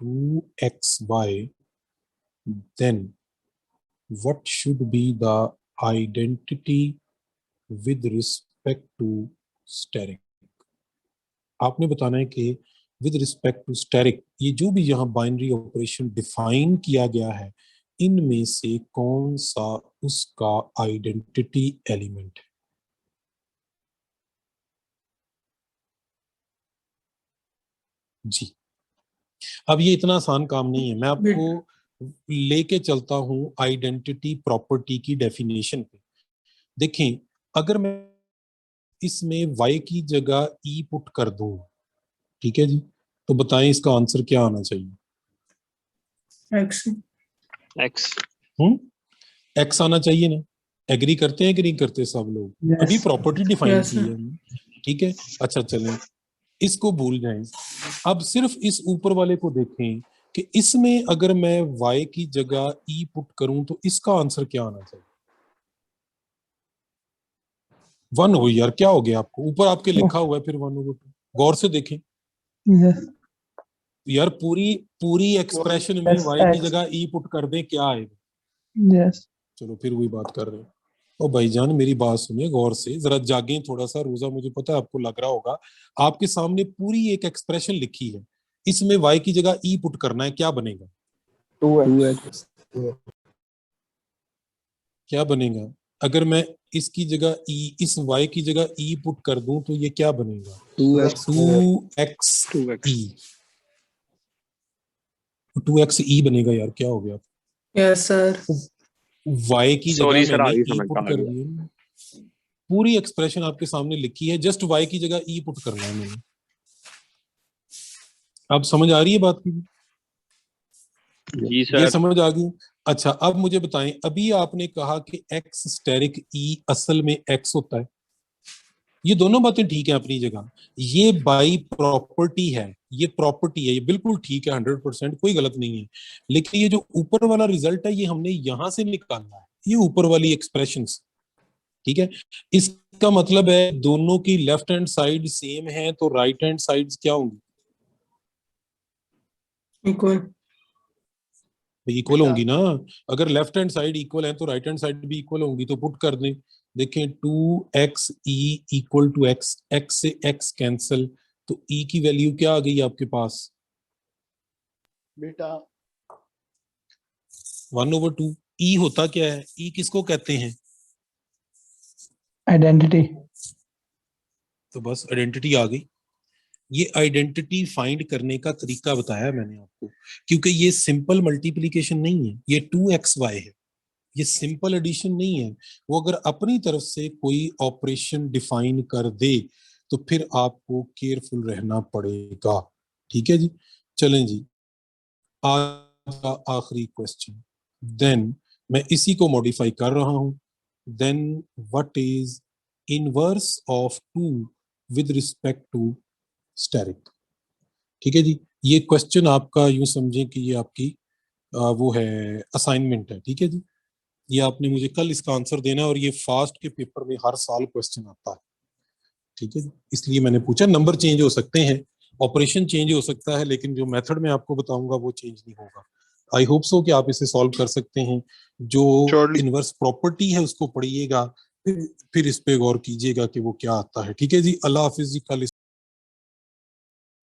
2xy, then what should be the identity with respect to steric? आपने बताना है कि with respect to steric ये जो भी यहाँ बाइनरी ऑपरेशन डिफाइन किया गया है, इनमें से कौन सा उसका आइडेंटिटी एलिमेंट है? जी, अब ये इतना आसान काम नहीं है, मैं आपको लेके चलता हूं आइडेंटिटी प्रॉपर्टी की डेफिनेशन पे। देखें, अगर मैं इसमें y की जगह e पुट कर दूं, ठीक है जी, तो बताएं इसका आंसर क्या आना चाहिए? एक्स। एक्स। x आना चाहिए ना? एग्री करते हैं कि नहीं करते सब लोग? Yes. अभी प्रॉपर्टी डिफाइन Yes, की है हमने, ठीक है। अच्छा चलें, इसको भूल जाएं, अब सिर्फ इस ऊपर वाले को देखें कि इसमें अगर मैं y की जगह e पुट करूं तो इसका आंसर क्या आना चाहिए? 1 हो यार, क्या हो गया आपको? ऊपर आपके लिखा हुआ है फिर 1/2, गौर से देखें Yes. यार, पूरी पूरी एक्सप्रेशन में Yes, y की X. जगह e पुट कर दें, क्या आएगा? Yes. चलो फिर वही बात कर रहे हैं। ओ भाईजान मेरी बात सुनिए गौर से, जरा जागें थोड़ा सा। रोजा, मुझे पता है आपको लग रहा होगा, आपके सामने पूरी एक एक्सप्रेशन लिखी है, इसमें y की जगह e पुट करना है, क्या बनेगा? 2x. क्या बनेगा? अगर मैं इसकी जगह e, इस y की जगह e पुट कर दूं तो ये क्या बनेगा? 2x 2xe बनेगा। यार क्या हो गया? Yes sir. y की जगह सॉरी सर, मैंने आगे e समझ पुट आ कर गया। दी, पूरी एक्सप्रेशन आपके सामने लिखी है, जस्ट y की जगह e पुट करना है मैंने। अब समझ आ रही है बात की? जी ये सर। समझ आ गई। अच्छा अब मुझे बताएं, अभी आपने कहा कि x स्टेरिक e असल में x होता है, ये दोनों बातें ठीक है अपनी जगह, ये बाई प्रॉपर्टी है, ये प्रॉपर्टी है, ये बिल्कुल ठीक है, 100% कोई गलत नहीं है। लेकिन ये जो ऊपर वाला रिजल्ट है ये हमने यहां से निकालना है, ये ऊपर वाली एक्सप्रेशंस, ठीक है। इसका मतलब है दोनों की लेफ्ट हैंड साइड सेम है तो राइट हैंड साइड्स क्या होंगी? इक्वल। इक्वल होंगी ना। अगर लेफ्ट हैंड साइड इक्वल है तो राइट हैंड साइड भी इक्वल होंगी, तो पुट कर दें। देखें 2xe equal to x, x से x कैंसिल, तो e की वैल्यू क्या आ गई आपके पास? बेटा 1/2। e होता क्या है? e किसको कहते हैं? Identity. तो बस आइडेंटिटी आ गई। ये आइडेंटिटी फाइंड करने का तरीका बताया मैंने आपको, क्योंकि ये सिंपल मल्टीप्लीकेशन नहीं है, ये 2xy है, ये सिंपल एडिशन नहीं है। वो अगर अपनी तरफ से कोई ऑपरेशन डिफाइन कर दे तो फिर आपको केयरफुल रहना पड़ेगा। ठीक है जी, चलें जी, आज का आखिरी क्वेश्चन। देन मैं इसी को मॉडिफाई कर रहा हूं। Then what is inverse of 2 with respect to asterisk? ठीक है जी, ये क्वेश्चन आपका यूं समझें कि ये आपकी वो है, असाइनमेंट है। ठीक है जी, ये आपने मुझे कल इसका आंसर देना है और ये फास्ट के पेपर में हर साल क्वेश्चन आता है, ठीक है, इसलिए मैंने पूछा। नंबर चेंज हो सकते हैं, ऑपरेशन चेंज हो सकता है, लेकिन जो मेथड मैं आपको बताऊंगा वो चेंज नहीं होगा। आई होप सो कि आप इसे सॉल्व कर सकते हैं। जो Surely. इनवर्स प्रॉपर्टी है उसको पढ़िएगा, फिर इस पे गौर कीजिएगा कि वो क्या आता है। ठीक है जी, अल्लाह हाफिज जी। कल